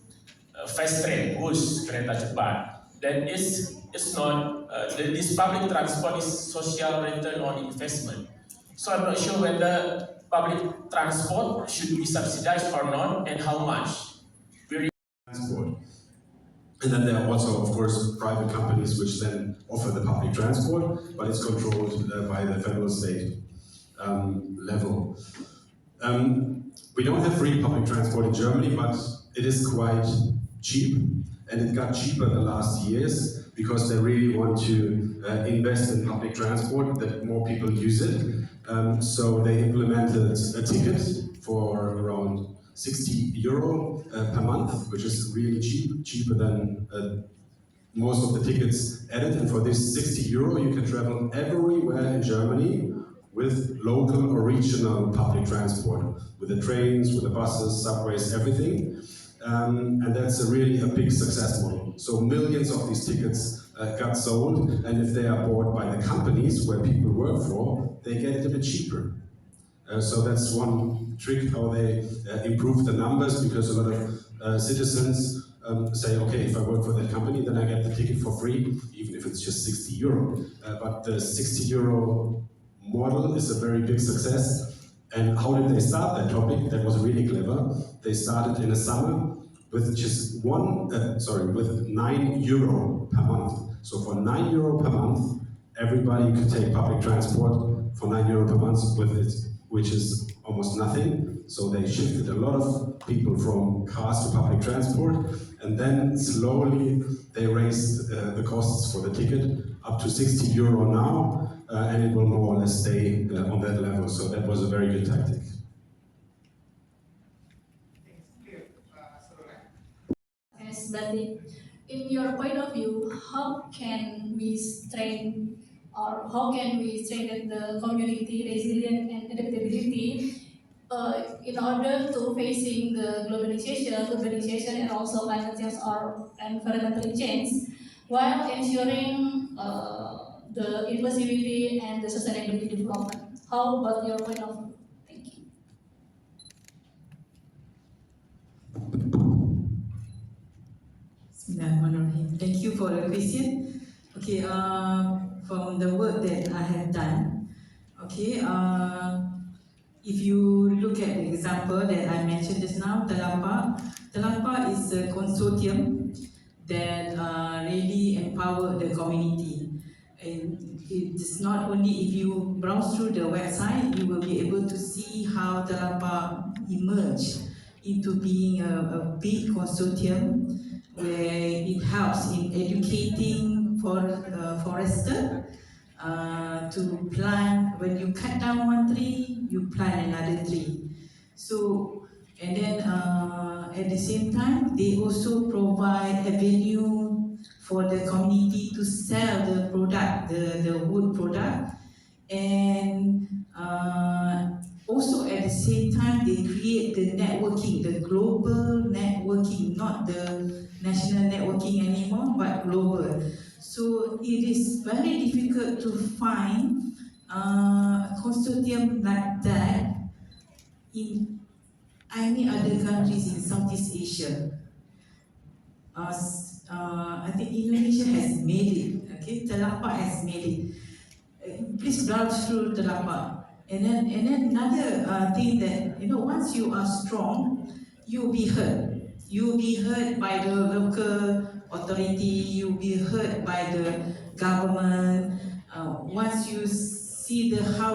fast train bus kereta cepat, that is not this public transport is social return on investment. So I'm not sure whether public transport should be subsidized or not, and how much. Transport. And then there are also, of course, private companies which then offer the public transport, but it's controlled by the federal state level. We don't have free public transport in Germany, but it is quite cheap, and it got cheaper the last years because they really want to invest in public transport, that more people use it. So they implemented a ticket for around 60 euro per month, which is really cheap, cheaper than most of the tickets added. And for this 60 euro, you can travel everywhere in Germany with local or regional public transport, with the trains, with the buses, subways, everything. And that's really a big success model. So millions of these tickets got sold, and if they are bought by the companies where people work for, they get it a bit cheaper. So that's one trick how they improve the numbers, because a lot of citizens say, okay, if I work for that company, then I get the ticket for free, even if it's just 60 euro. But the 60 euro model is a very big success. And how did they start that topic? That was really clever. They started in the summer with just with 9 euro per month. So for 9 euro per month, everybody could take public transport for 9 euro per month with it, which is almost nothing. So they shifted a lot of people from cars to public transport, and then slowly they raised the costs for the ticket up to 60 euro now, and it will more or less stay on that level. So that was a very good tactic. Yes, but in your point of view, how can we strengthen the community resilience and adaptability in order to facing the globalization, urbanization, and also climate change or environmental change, while ensuring the inclusivity and the sustainability development? How about your point of view? Thank you. Bismillahirrahmanirrahim. Thank you for the question. Okay, from the work that I have done, okay, if you look at the example that I mentioned just now, Telapak is a consortium that really empower the community. And it's not only, if you browse through the website, you will be able to see how Telapak emerged into being a big consortium where it helps in educating forester to plant. When you cut down one tree, you plant another tree. So, and then at the same time, they also provide a venue for the community to sell the product, the wood product, and also at the same time, they create the networking, the global networking, not the national networking anymore, but global. So it is very difficult to find a consortium like that in any other countries in Southeast Asia. I think Indonesia has made it. Okay, Telapak has made it. Please browse through Telapak. And then another thing that, once you are strong, you'll be heard. You'll be heard by the local authority. You'll be heard by the government. Once you see how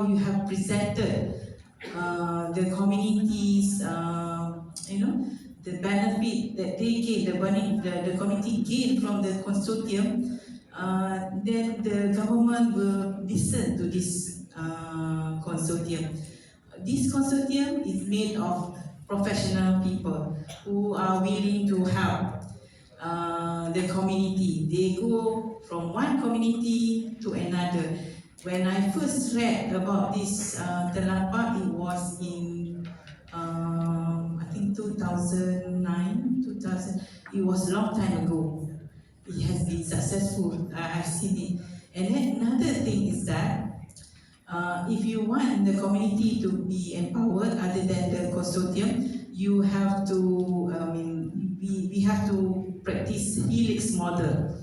you have presented the communities, the benefit that they gain, the community gain from the consortium, then the government will listen to this consortium. This consortium is made of professional people who are willing to help the community. They go from one community to another. When I first read about this Telapak, it was in I think 2009, 2000. It was a long time ago. It has been successful. I've seen it. And then another thing is that if you want the community to be empowered, other than the consortium, you have to. We have to practice helix model.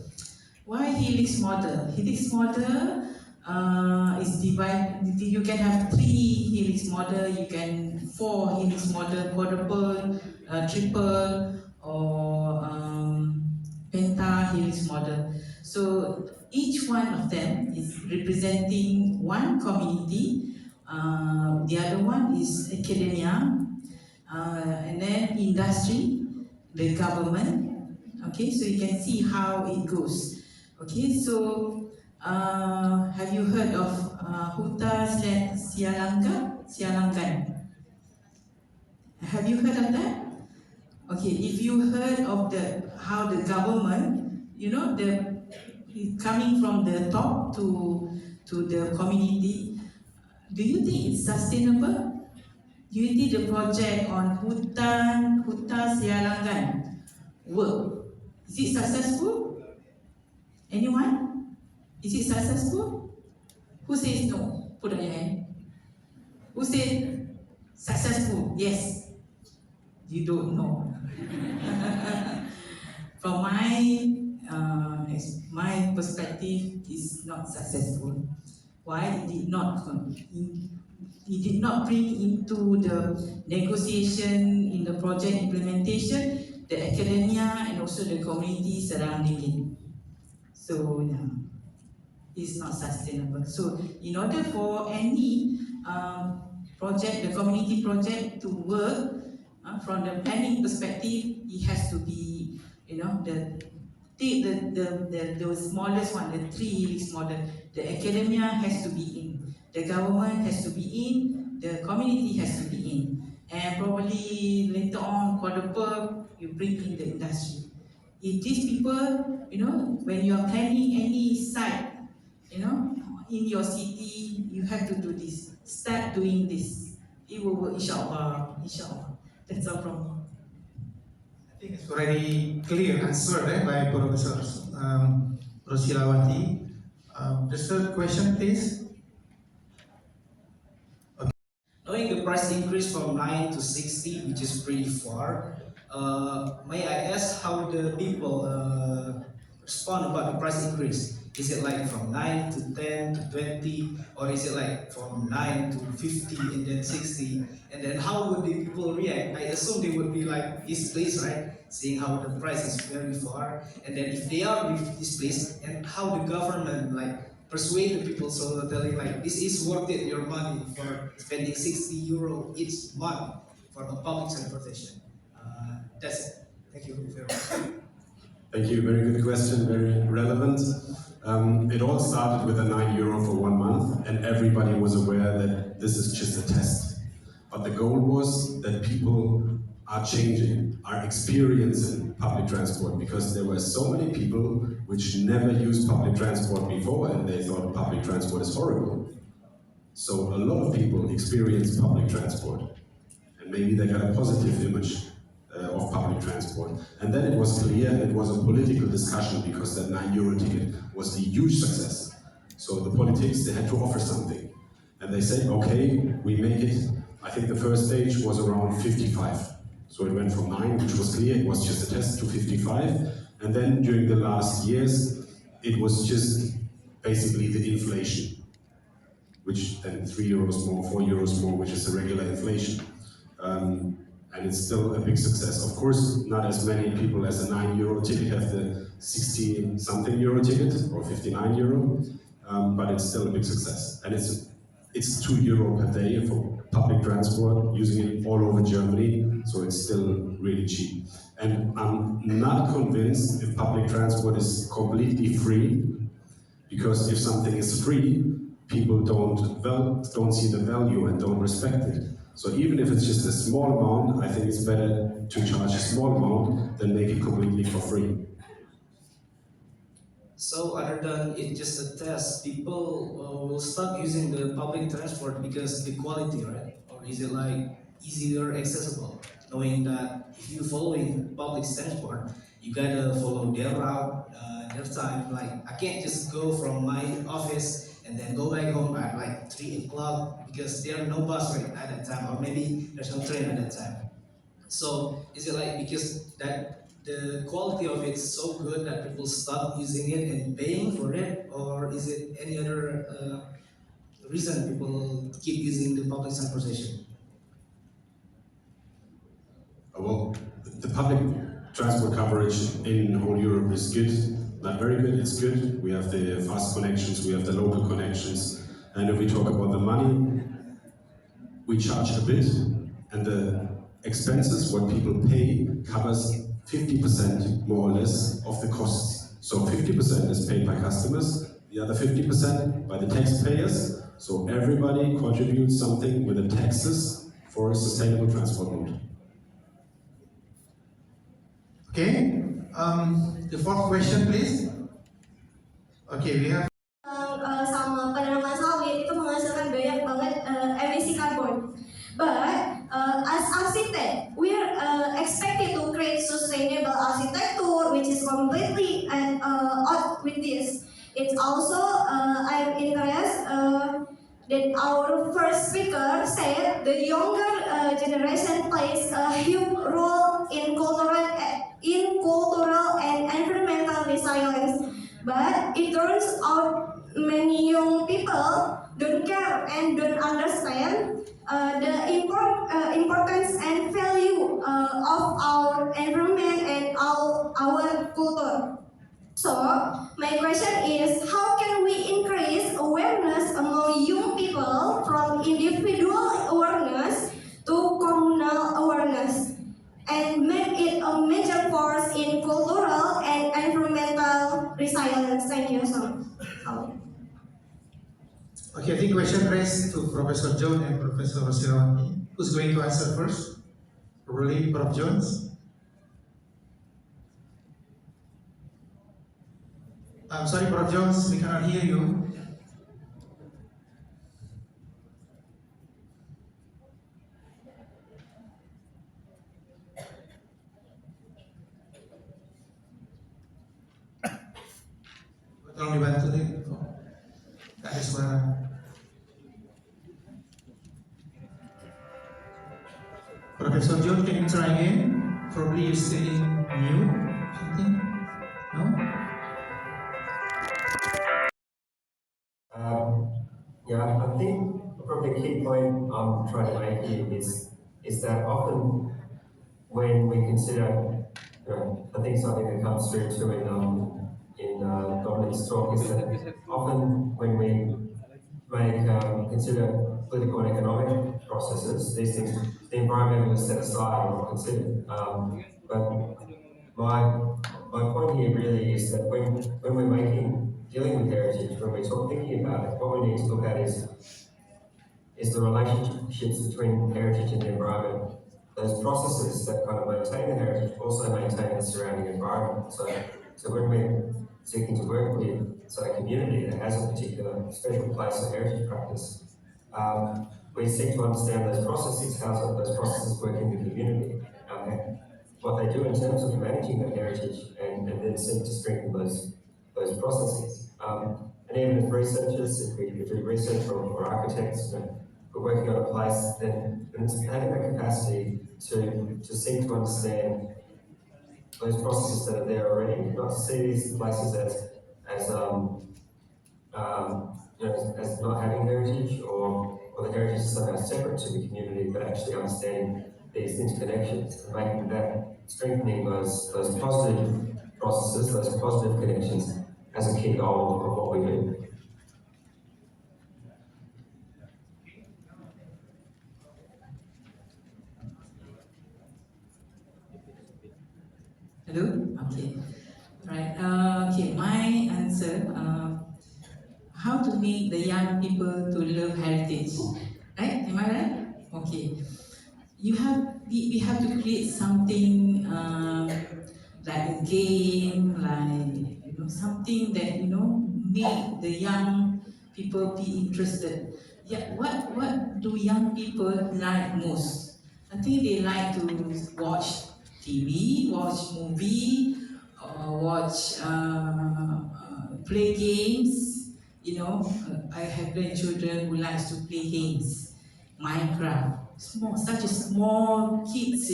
Why helix model? Helix model is divided. You can have 3 helix model. You can 4 helix model, quadruple, triple, or penta helix model. So each one of them is representing one community. The other one is academia, and then industry, the government. Okay, so you can see how it goes. Okay, so have you heard of Huta Sialangan? Have you heard of that? Okay, if you heard of how the government, coming from the top to the community, do you think it's sustainable? Do you think the project on Huta Sialangan work? Is it successful? Anyone? Is it successful? Who says no? Put up your hand. Who said successful? Yes. You don't know. From my perspective, is not successful. Why? It did not bring into the negotiation in the project implementation the academia and also the community surrounding it. So yeah, it's not sustainable. So in order for any project, the community project to work from the planning perspective, it has to be, the smallest one, the 3 helix model. The academia has to be in, the government has to be in, the community has to be in, and probably later on quadruple, you bring in the industry. If these people, when you are planning any site, in your city, you have to do this. Start doing this. It will work, inshallah. Inshallah. That's all from me. I think it's already clear answered by Professor Rosilawati. The third question, please. Knowing the price increase from 9 to 60, which is pretty far, may I ask how the people respond about the price increase? Is it like from 9 to 10 to 20, or is it like from 9 to 50 and then 60? And then how would the people react? I assume they would be like displaced, right? Seeing how the price is very far, and then if they are displaced, and how the government persuade the people, so they're telling this is worth it, your money, for spending €60 each month for the public transportation. That's it. Thank you very much. Thank you, very good question, very relevant. It all started with a €9 for 1 month, and everybody was aware that this is just a test. But the goal was that people are changing, are experiencing public transport, because there were so many people which never used public transport before, and they thought public transport is horrible. So a lot of people experienced public transport, and maybe they got a positive image of public transport. And then it was clear, and it was a political discussion, because that €9 ticket was a huge success. So the politics, they had to offer something. And they said, okay, we make it, I think the first stage was around 55. So it went from 9, which was clear, it was just a test, to 55. And then during the last years, it was just basically the inflation, which then €3 more, €4 more, which is the regular inflation. And it's still a big success. Of course, not as many people as a €9 ticket have the 60-something euro ticket, or €59, but it's still a big success. And it's €2 per day for public transport, using it all over Germany, so it's still really cheap. And I'm not convinced if public transport is completely free, because if something is free, people don't see the value and don't respect it. So even if it's just a small amount, I think it's better to charge a small amount than make it completely for free. So other than it's just a test, people will start using the public transport because the quality, right? Or is it easier accessible? knowing that if you're following public transport, you gotta follow their route, their time. Like I can't just go from my office and then go back home at like 3 o'clock because there are no bus right at that time, or maybe there's no train at that time. So is it like because that the quality of it's so good that people stop using it and paying for it, or is it any other reason people keep using the public transportation? Well, the public transport coverage in whole Europe is good, not very good, it's good. We have the fast connections, we have the local connections, and if we talk about the money, we charge a bit, and the expenses, what people pay, covers 50% more or less of the costs. So 50% is paid by customers, the other 50% by the taxpayers, so everybody contributes something with the taxes for a sustainable transport mode. Okay, the fourth question, please. Okay, we have. Sama penanaman sawit itu menghasilkan banyak banget emisi karbon. But as architect, we are expected to create sustainable architecture, which is completely out with this. It's also I'm interested that our first speaker said the younger generation plays a huge role in cultural and environmental resilience. But it turns out many young people don't care and don't understand the importance and value of our environment and our culture. So, my question is, how can we increase awareness among young people from individual awareness to communal awareness and make it a major force in cultural and environmental resilience? Thank you so much. Okay, I think question raised to Professor John and Professor Sirawati. Who's going to answer first? Probably Prof. Jones. I'm sorry, Prof. Jones, we cannot hear you. Tolong dibantu deh. Gak ada suara. Professor John, can you try again? Probably you're still in mute. Something? No? Yeah, I think probably the key point I'm trying to make here is that often when we consider, I think something that comes through too in Dominic's talk is that often when we consider political and economic processes, these things, the environmental is set aside or not considered. But my point here really is that when we're dealing with heritage, when we're thinking about it, what we need to look at is the relationships between heritage and the environment. Those processes that kind of maintain the heritage also maintain the surrounding environment. So when we're seeking to work with, say, a community that has a particular special place or heritage practice, we seek to understand those processes, how those processes work in the community, what they do in terms of managing that heritage, and then seek to strengthen those processes. And even as researchers, if we do research or architects, we're working on a place, then it's having that capacity to seek to understand those processes that are there already, not to see these places as not having heritage or the heritage is somehow separate to the community, but actually understanding these interconnections and making that, strengthening those positive processes, those positive connections as a key goal of what we do. Hello? Okay. Right. Okay, my answer, how to make the young people to love heritage. Right? Am I right? Okay. We have to create something like a game, like something that make the young people be interested. Yeah, what do young people like most? I think they like to watch TV, watch movie, watch play games. You know, I have grandchildren who likes to play games, Minecraft. Such a small kids,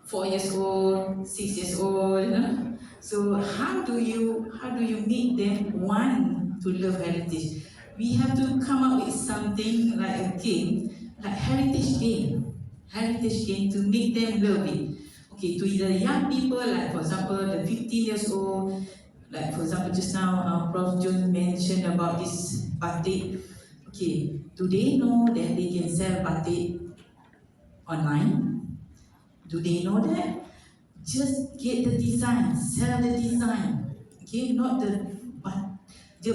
4 years old, 6 years old. So how do you make them want to love heritage? We have to come up with something like a game, like heritage game to make them love it. Okay, to the young people, like for example, the 15 years old, like for example, just now Prof. Jones mentioned about this batik. Okay, do they know that they can sell batik online? Do they know that? Just get the design, sell the design. Okay, not the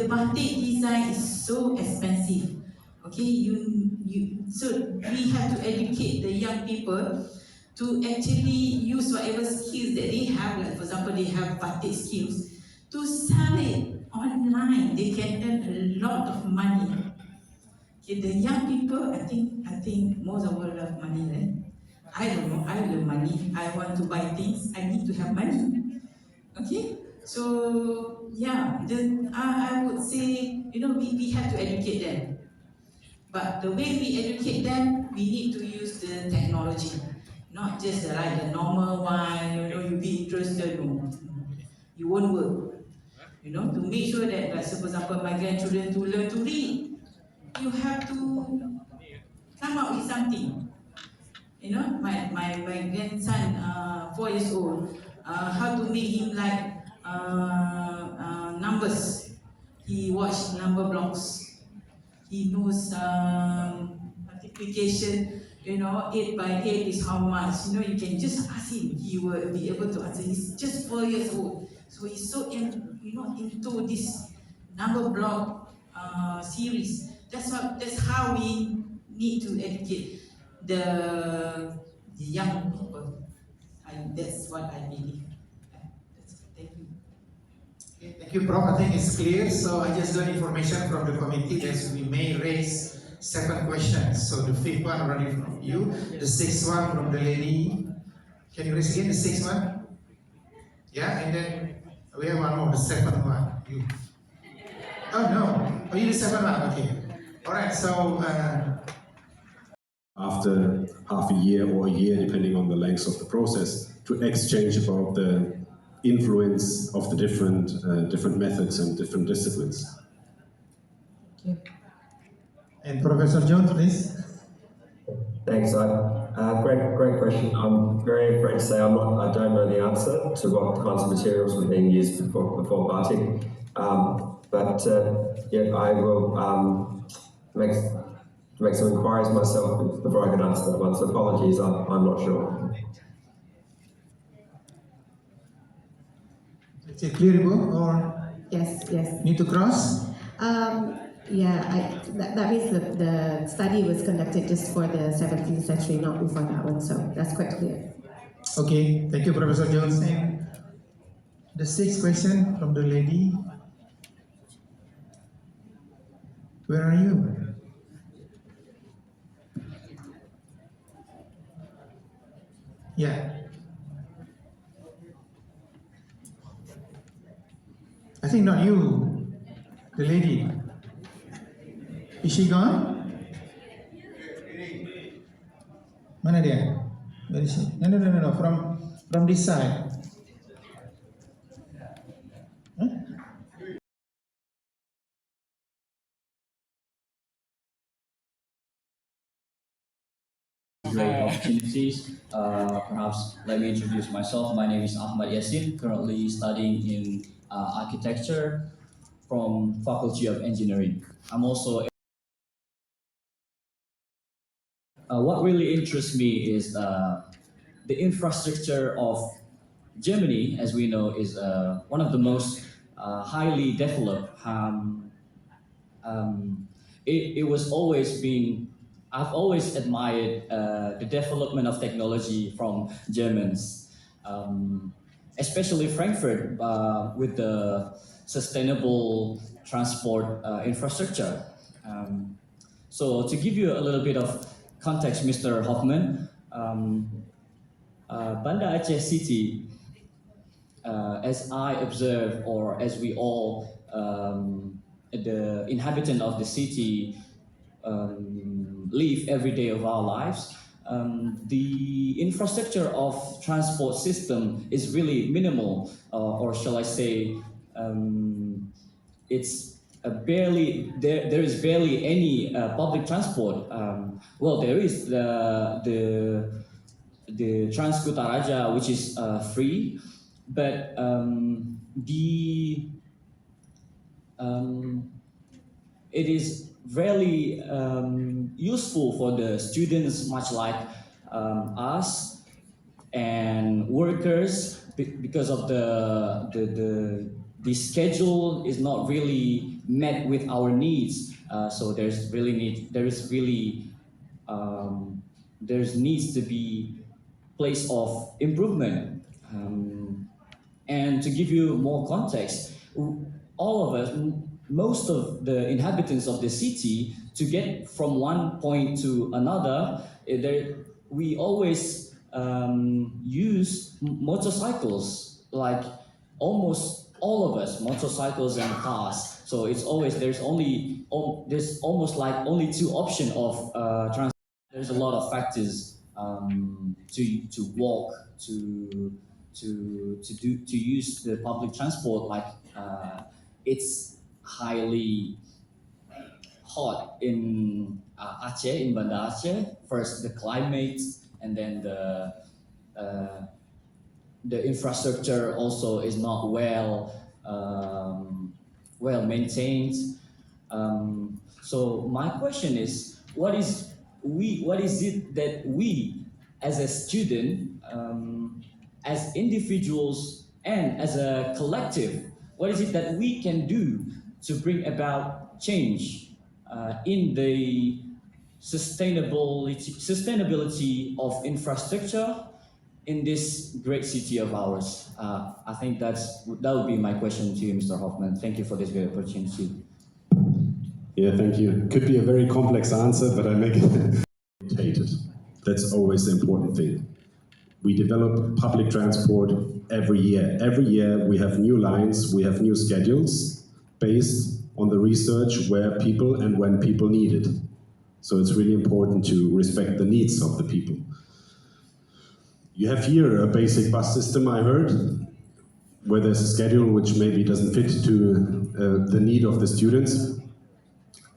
batik design is so expensive. Okay, so we have to educate the young people to actually use whatever skills that they have. Like for example, they have batik skills to sell it online. They can earn a lot of money. Okay, the young people, I think most of all love money, right? I don't know, I love money. I want to buy things, I need to have money. Okay? So yeah, I would say, we have to educate them. But the way we educate them, we need to use the technology. Not just like the normal one, you be interested, no. You won't work. To make sure that, like, for example, my grandchildren to learn to read, you have to come up with something. My grandson, 4 years old, how to make him like numbers. He watched number blocks. He knows multiplication. 8 by 8 is how much. You can just ask him. He will be able to answer. He's just 4 years old, so he's so into this number block series. That's how we need to educate the young people. That's what I believe. Thank you. Thank you, Prof. I think it's clear. So I just got information from the committee that we may raise 7 questions. So the 5th one already from you, the 6th one from the lady. Can you raise again the 6th one? Yeah, and then we have one more, the 7th one. You. Oh no, you the 7th one. Okay. All right. So after half a year or a year, depending on the length of the process, to exchange about the influence of the different methods and different disciplines. okay. And Professor Jones, please. Thanks, great question. I'm very afraid to say I don't know the answer to what kinds of materials were being used before batik. Yeah, I will make some inquiries myself before I can answer that one. So apologies, I'm not sure. Is it clear, Ibu, or Yes. need to cross? Yeah, that means the study was conducted just for the 17th century, not before that one, so that's quite clear. Okay, thank you, Professor Jones. And the 6th question from the lady. Where are you? Yeah. I think not you, the lady. Is she gone? Mana dia? Where is she? No. From this side. Huh? Great opportunities. Perhaps let me introduce myself. My name is Ahmad Yassin, currently studying in architecture from Faculty of Engineering. I'm also what really interests me is the infrastructure of Germany, as we know, is one of the most highly developed. It was always being. I've always admired the development of technology from Germans, especially Frankfurt with the sustainable transport infrastructure. So to give you a little bit of context, Mr. Hoffman, Banda Aceh City, as I observe, or as we all, the inhabitant of the city, live every day of our lives, the infrastructure of transport system is really minimal, or shall I say, it's barely there. There is barely any public transport. Well, there is the Trans-Kutaraja, which is free, but it is really useful for the students, much like us and workers, because of the schedule is not really met with our needs. So there's needs to be place of improvement. And to give you more context, all of us, most of the inhabitants of the city, to get from one point to another, we always use motorcycles, like almost all of us, motorcycles and cars. So it's always, there's almost like only two options of transport. There's a lot of factors to walk, to use the public transport, like it's highly hot in Aceh, in Banda Aceh. First the climate, and then the infrastructure also is not well maintained. So my question is, what is it that we as a student, as individuals and as a collective, what is it that we can do to bring about change in the sustainability of infrastructure in this great city of ours? I think that would be my question to you, Mr. Hoffman. Thank you for this great opportunity. Yeah, thank you. Could be a very complex answer, but I make it rotated. That's always the important thing. We develop public transport every year. Every year we have new lines, we have new schedules based on the research where people and when people need it. So it's really important to respect the needs of the people. You have here a basic bus system, I heard, where there's a schedule which maybe doesn't fit to the need of the students.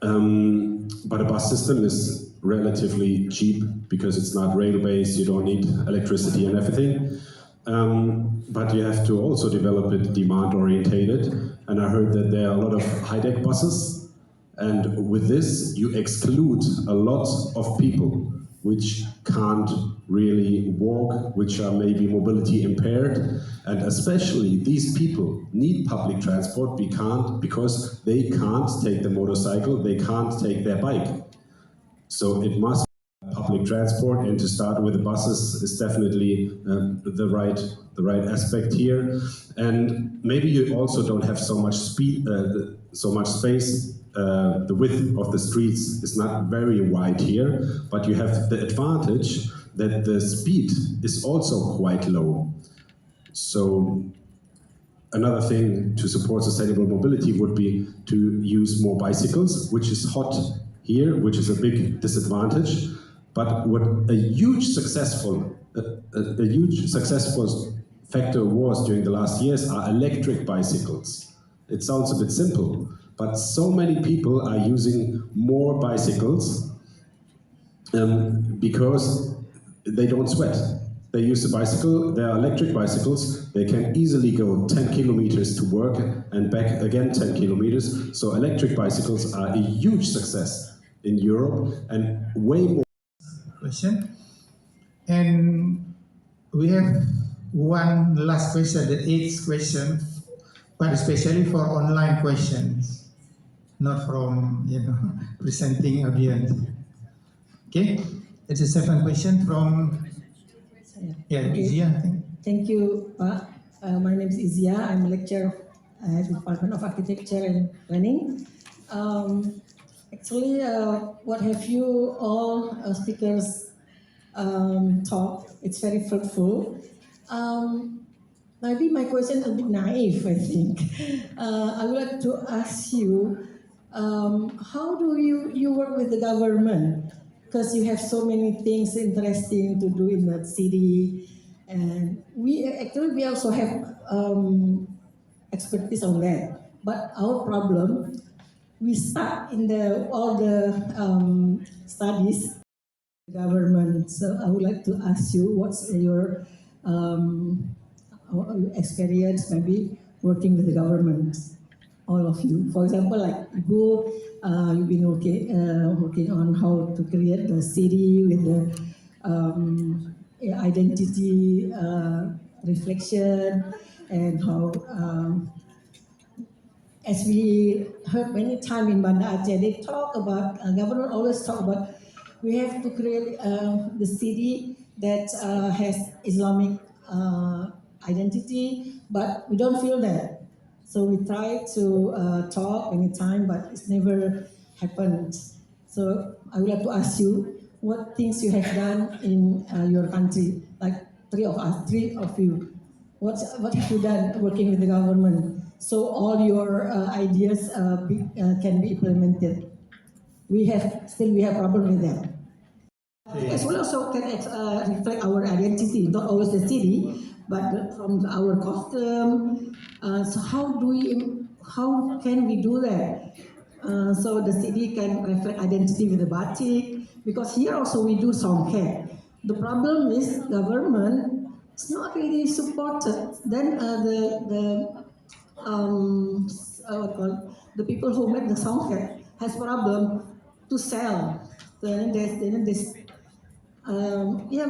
But a bus system is relatively cheap because it's not rail-based, you don't need electricity and everything. But you have to also develop it demand-orientated. And I heard that there are a lot of high-deck buses. And with this, you exclude a lot of people which can't really walk, which are maybe mobility impaired. And especially these people need public transport because they can't take the motorcycle, they can't take their bike. So it must be public transport, and to start with the buses is definitely the right aspect here. And maybe you also don't have so much space. The width of the streets is not very wide here, but you have the advantage that the speed is also quite low. So another thing to support sustainable mobility would be to use more bicycles, which is hot here, which is a big disadvantage. But what a huge successful factor was during the last years are electric bicycles. It sounds a bit simple, but so many people are using more bicycles because they don't sweat. They use the bicycle, they are electric bicycles, they can easily go 10 kilometers to work and back again 10 kilometers. So electric bicycles are a huge success in Europe and way more. Question. And we have one last question, the 8th question, but especially for online questions, not from presenting audience. Okay, it's a 7th question from Izia, I think. Thank you, Pak. My name is Izia. I'm a lecturer at the Department of Architecture and Planning. Actually, what have you all speakers talk. It's very fruitful. Maybe my question a bit naive, I think. I would like to ask you, how do you work with the government? Because you have so many things interesting to do in that city, and we also have expertise on that. But our problem, we start in all the studies government. So I would like to ask you, what's your experience maybe working with the government, all of you. For example, like Ibu, you've been working on how to create the city with the identity reflection, and how as we heard many times in Banda Aceh, they talk about, government always talk about, we have to create the city that has Islamic identity, but we don't feel that. So we try to talk many times, but it's never happened. So I would like to ask you, what things you have done in your country, like three of you. What have you done working with the government so all your ideas can be implemented? We have problem with that. As well also can reflect our identity, not always the city, but from our costume. So how can we do that? So the city can reflect identity with the batik, because here also we do songket. The problem is government is not really supported. Then the people who make the songket has problem to sell. Then there's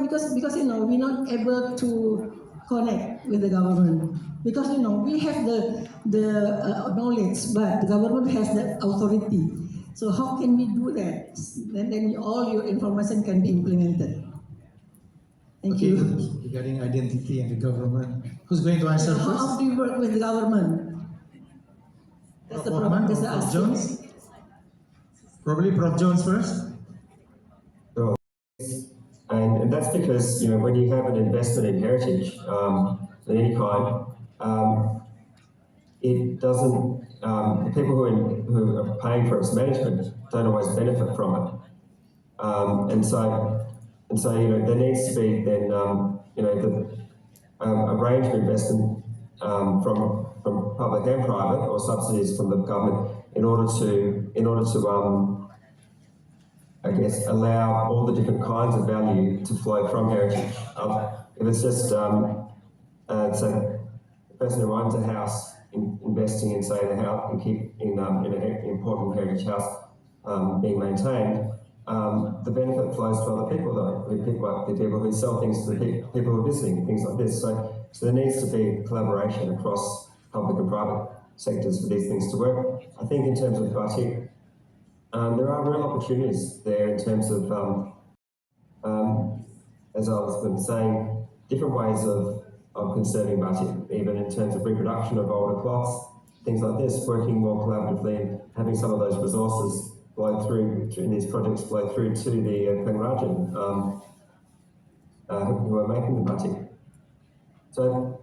because we're not able to connect with the government, because we have the knowledge, but the government has the authority. So how can we do that? Then all your information can be implemented. Thank you. Regarding identity and the government, who's going to answer first? How do you work with the government? That's the problem. That's the Prof. Jones? Probably Prof. Jones first. And that's because, when you have an investment in heritage of any kind, it doesn't, the people who are paying for its management don't always benefit from it. And so there needs to be then, a range of investment from public and private, or subsidies from the government, in order to I guess, allow all the different kinds of value to flow from heritage. If it's just, so the person who owns a house investing in, say, the house and keep in an important heritage house being maintained, the benefit flows to other people, though. The people who sell things to the people who are visiting, things like this. So there needs to be collaboration across public and private sectors for these things to work. I think in terms of batik, there are real opportunities there in terms of, as I was saying, different ways of conserving batik, even in terms of reproduction of older cloths, things like this, working more collaboratively and having some of those resources flow through in these projects, flow through to the Pengrajin who are making the batik. So,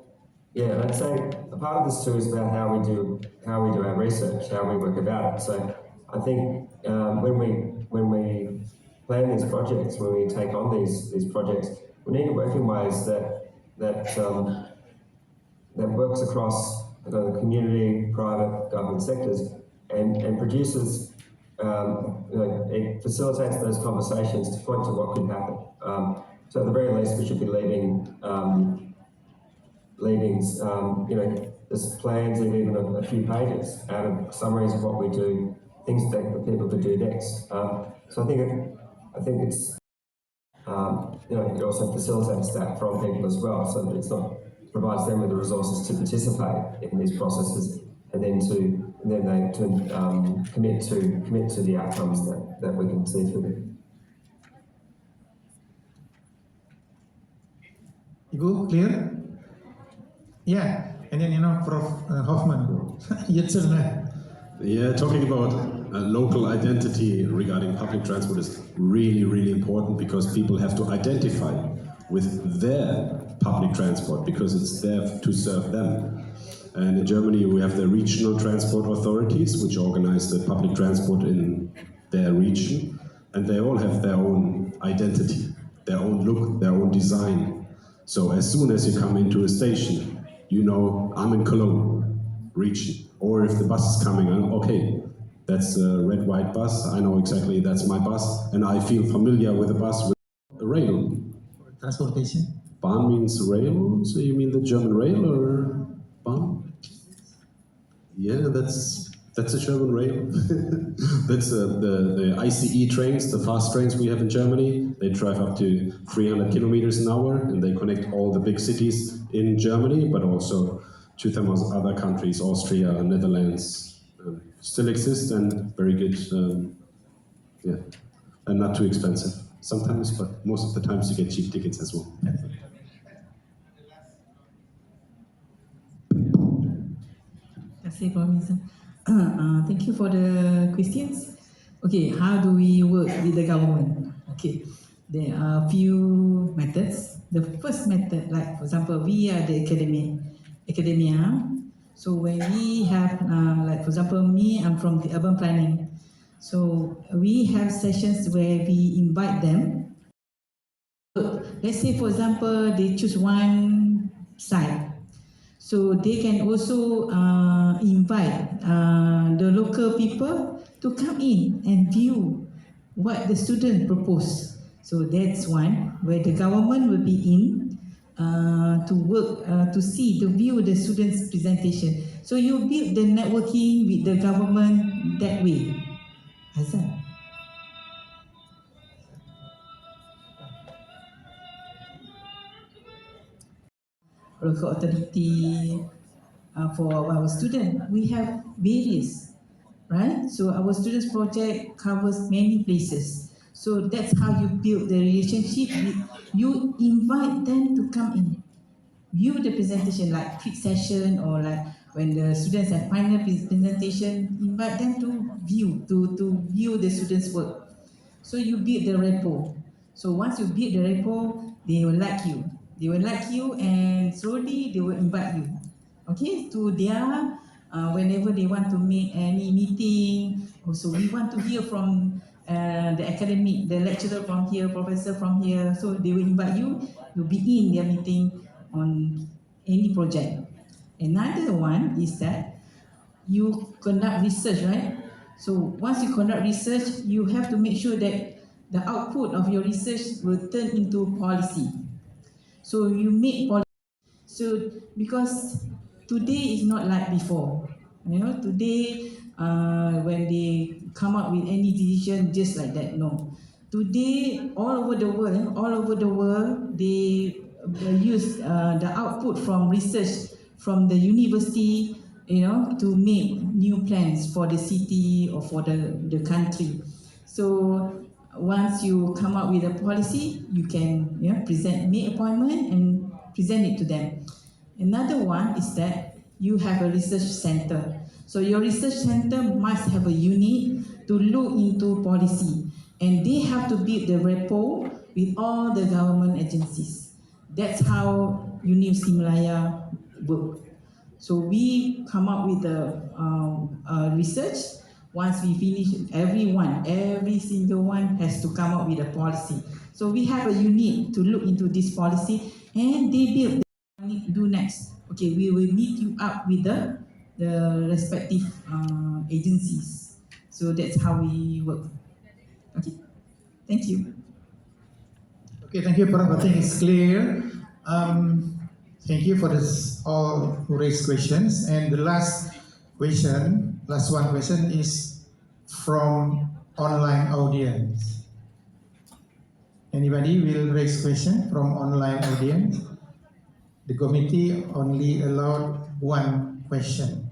yeah, and I'd say a part of this too is about how we do our research, how we work about it. So I think when we plan these projects, when we take on these projects, we need to work in ways that works across the community, private, government sectors, and produces, it facilitates those conversations to point to what could happen. So at the very least, we should be leaving there's plans and even a few pages out of summaries of what we do, things that the people could do next. So I think it's it also facilitates that from people as well, so that it's not provides them with the resources to participate in these processes, and then they commit to the outcomes that we can see through them. Ibu, clear? Yeah, and then Prof. Hoffman, your turn. Yeah, talking about local identity regarding public transport is really, really important, because people have to identify with their public transport because it's there to serve them. And in Germany we have the regional transport authorities which organize the public transport in their region, and they all have their own identity, their own look, their own design. So as soon as you come into a station, you know, I'm in Cologne region. Or if the bus is coming, okay, that's a red-white bus, I know exactly that's my bus, and I feel familiar with the bus, with the rail. Transportation? Bahn means rail, so you mean the German rail, or Bahn? Yeah, that's a German rail. That's the ICE trains, the fast trains we have in Germany. They drive up to 300 kilometers an hour, and they connect all the big cities in Germany, but also to some other countries, Austria, Netherlands. Still exist and very good, yeah, and not too expensive sometimes, but most of the times you get cheap tickets as well. Terima kasih, Professor. Thank you for the questions. Okay, how do we work with the government? Okay, there are a few methods. The first method, like for example, we are the academia. So when we have, like for example, me, I'm from the urban planning. So we have sessions where we invite them. Let's say, for example, they choose one side. So they can also invite the local people to come in and view what the student propose. So that's one where the government will be in to work to see, to view the students' presentation. So you build the networking with the government that way. Azan. Local authority for our student, we have various, right? So our students project covers many places. So that's how you build the relationship. You invite them to come in, view the presentation, like quick session, or like when the students have final presentation, invite them to view the students' work. So you build the rapport. So once you build the rapport, they will like you. They will like you, and slowly they will invite you. Okay, to their whenever they want to make any meeting. Also, we want to hear from the academic, the lecturer from here, professor from here. So they will invite you to be in their meeting on any project. Another one is that you conduct research, right? So once you conduct research, you have to make sure that the output of your research will turn into policy. So you make policy. So because today is not like before, you know, today when they come up with any decision just like that, no. Today all over the world, they use the output from research from the university, you know, to make new plans for the city or for the country. So once you come up with a policy, you can, you know, make appointment and present it to them. Another one is that you have a research center. So your research center must have a unit to look into policy, and they have to build the rapport with all the government agencies. That's how UNIV Simlaya work. So we come up with the research. Once we finish, every single one has to come up with a policy. So we have a unit to look into this policy, and they build what we need to do next. Okay, we will meet you up with the respective agencies. So that's how we work. Okay, thank you. Okay, thank you, Prof. I think it's clear. Thank you for this all raised questions. And the last one question is from online audience. Anybody will raise question from online audience? The committee only allowed one question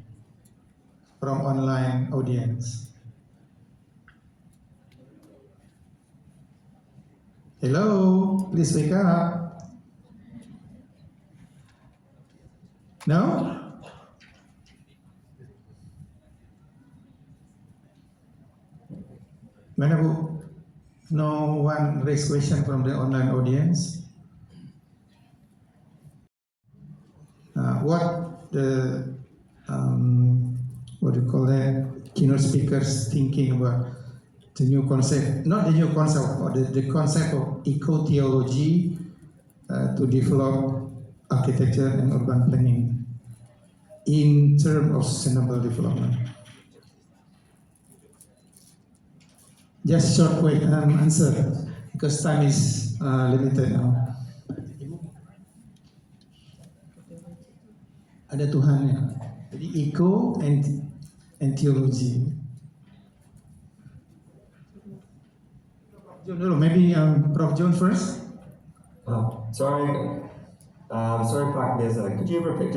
from online audience. Hello, please wake up. No? Whenever no one raise question from the online audience, what the what do you call that, keynote speakers thinking about the new concept, not the new concept, or the concept of eco-theology to develop architecture and urban planning in terms of sustainable development. Just short answer because time is limited now. Ada Tuhannya. Jadi eco and theology. John dulu, maybe Prof. John first. Sorry, Pak Mirza, could you repeat?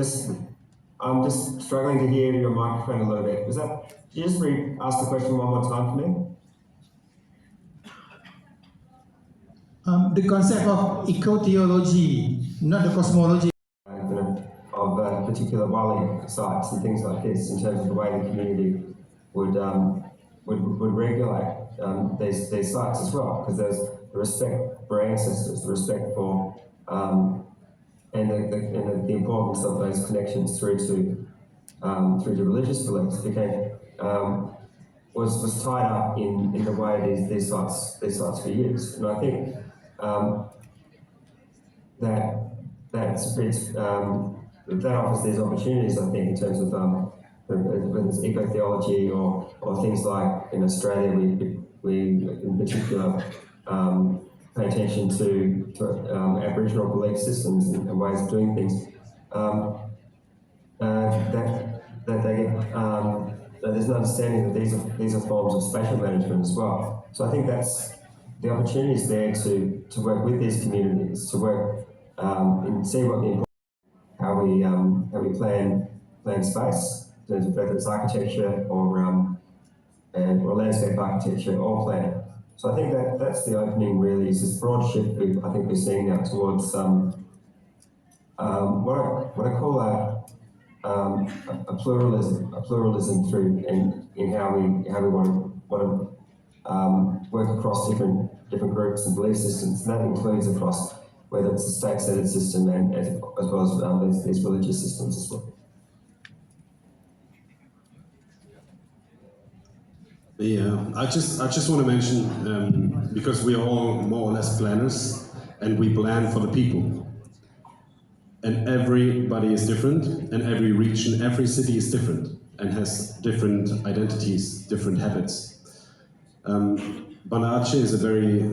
I'm just struggling to hear your microphone a little bit. Could you just ask the question one more time for me? The concept of eco-theology, not the cosmology. Of particular wali sites and things like this, in terms of the way the community would regulate these sites as well, because there's the respect for ancestors, the respect for and the importance of those connections through to religious beliefs was tied up in the way these sites were used, and I think that offers these opportunities, I think, in terms of whether it's eco-theology or things like in Australia, we in particular pay attention to Aboriginal belief systems and ways of doing things. There's an understanding that these are forms of spatial management as well. So I think that's the opportunities there to work with these communities, to work and see what the how we plan space, in terms of whether it's architecture or landscape architecture or planning. So I think that's the opening really, is this broad shift I think we're seeing now towards what I call a pluralism through in how we want to work across different groups and belief systems, and that includes across whether it's a state-centered system and as well as these religious systems as well. Yeah, I just want to mention, because we are all more or less planners, and we plan for the people. And everybody is different, and every region, every city is different, and has different identities, different habits. Banda Aceh is a very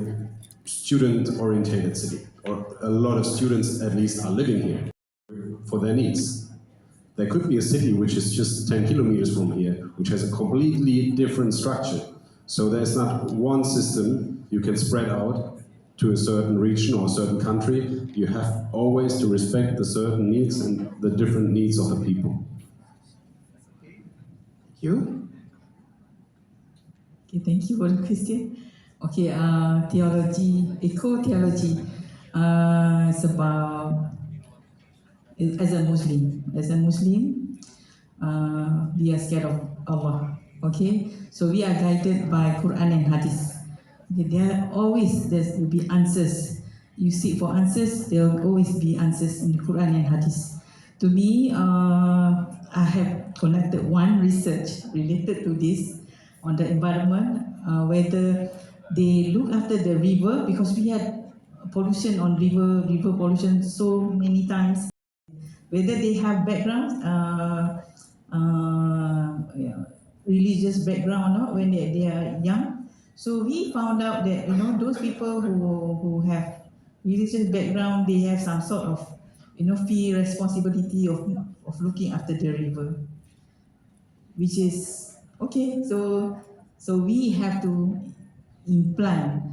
student-orientated city, or a lot of students at least are living here for their needs. There could be a city which is just 10 kilometers from here, which has a completely different structure. So there's not one system you can spread out to a certain region or a certain country. You have always to respect the certain needs and the different needs of the people. Thank you. Okay, thank you for the question. Okay, theology, eco-theology is about, as a Muslim, we are scared of Allah. Okay, so we are guided by Quran and Hadith. Okay, there will be answers. You seek for answers, there will always be answers in the Quran and Hadith. To me, I have conducted one research related to this on the environment, whether they look after the river, because we had pollution on river pollution so many times. Whether they have background, religious background or not, when they are young. So we found out that those people who have religious background, they have some sort of fear, responsibility of looking after the river, which is okay. So we have to implant,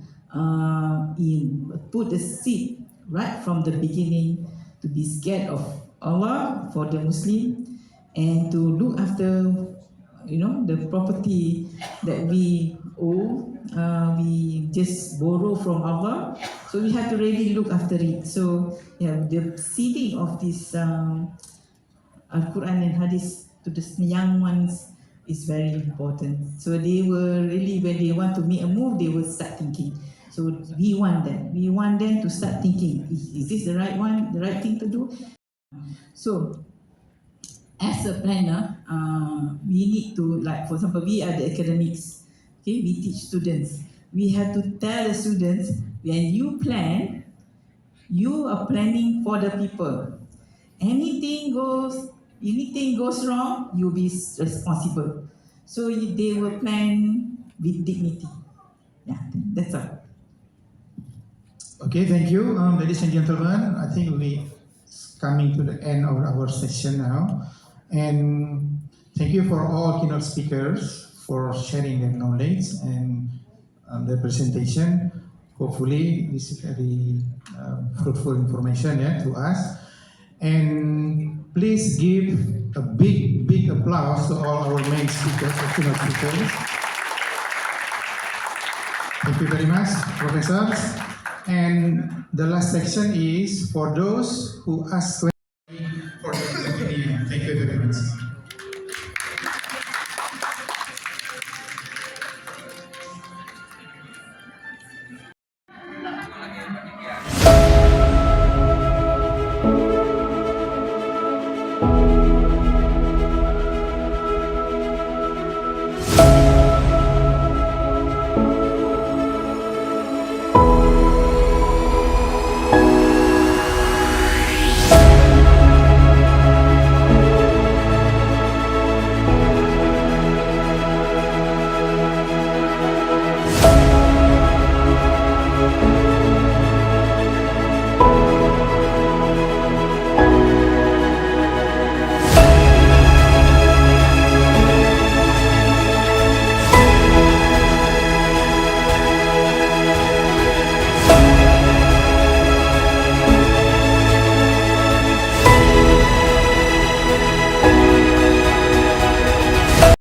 put the seed right from the beginning to be scared of Allah for the Muslim, and to look after the property that we owe. We just borrow from Allah, so we have to really look after it. So the seeding of this Al-Quran and Hadith to the young ones is very important. So they were really, when they want to make a move, they will start thinking. So we want them to start thinking, is this the right one, the right thing to do? So as a planner, we need to, like for example, we are the academics, okay, we teach students. We have to tell the students, when you plan, you are planning for the people. Anything goes wrong, you'll be responsible. So they will plan with dignity. Yeah, that's all. Okay, thank you, ladies and gentlemen. I think we coming to the end of our session now, and thank you for all keynote speakers for sharing their knowledge and their presentation. Hopefully, this is very fruitful information, yeah, to us. And please give a big applause to all our main speakers, keynote speakers. Thank you very much, professors. And the last section is for those who ask questions.